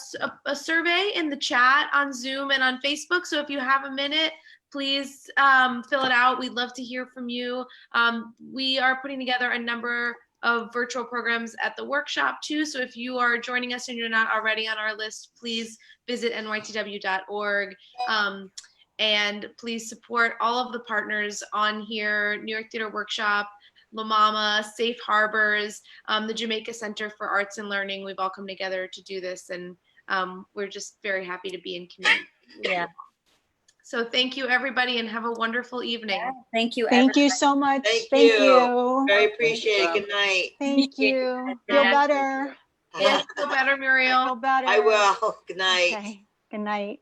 survey in the chat on Zoom and on Facebook. So if you have a minute, please fill it out. We'd love to hear from you. We are putting together a number of virtual programs at the workshop too. So if you are joining us and you're not already on our list, please visit nytw.org. And please support all of the partners on here: New York Theater Workshop, La Mama, Safe Harbors, the Jamaica Center for Arts and Learning. We've all come together to do this, and we're just very happy to be in community. Yeah. So thank you, everybody, and have a wonderful evening. Yeah. Thank you. Thank you everybody. so much. Thank Thank you. you. Very appreciate it. Good night. Thank you. Feel better. Yes, feel better, Muriel. Feel better. I will. Good night. Okay. Good night.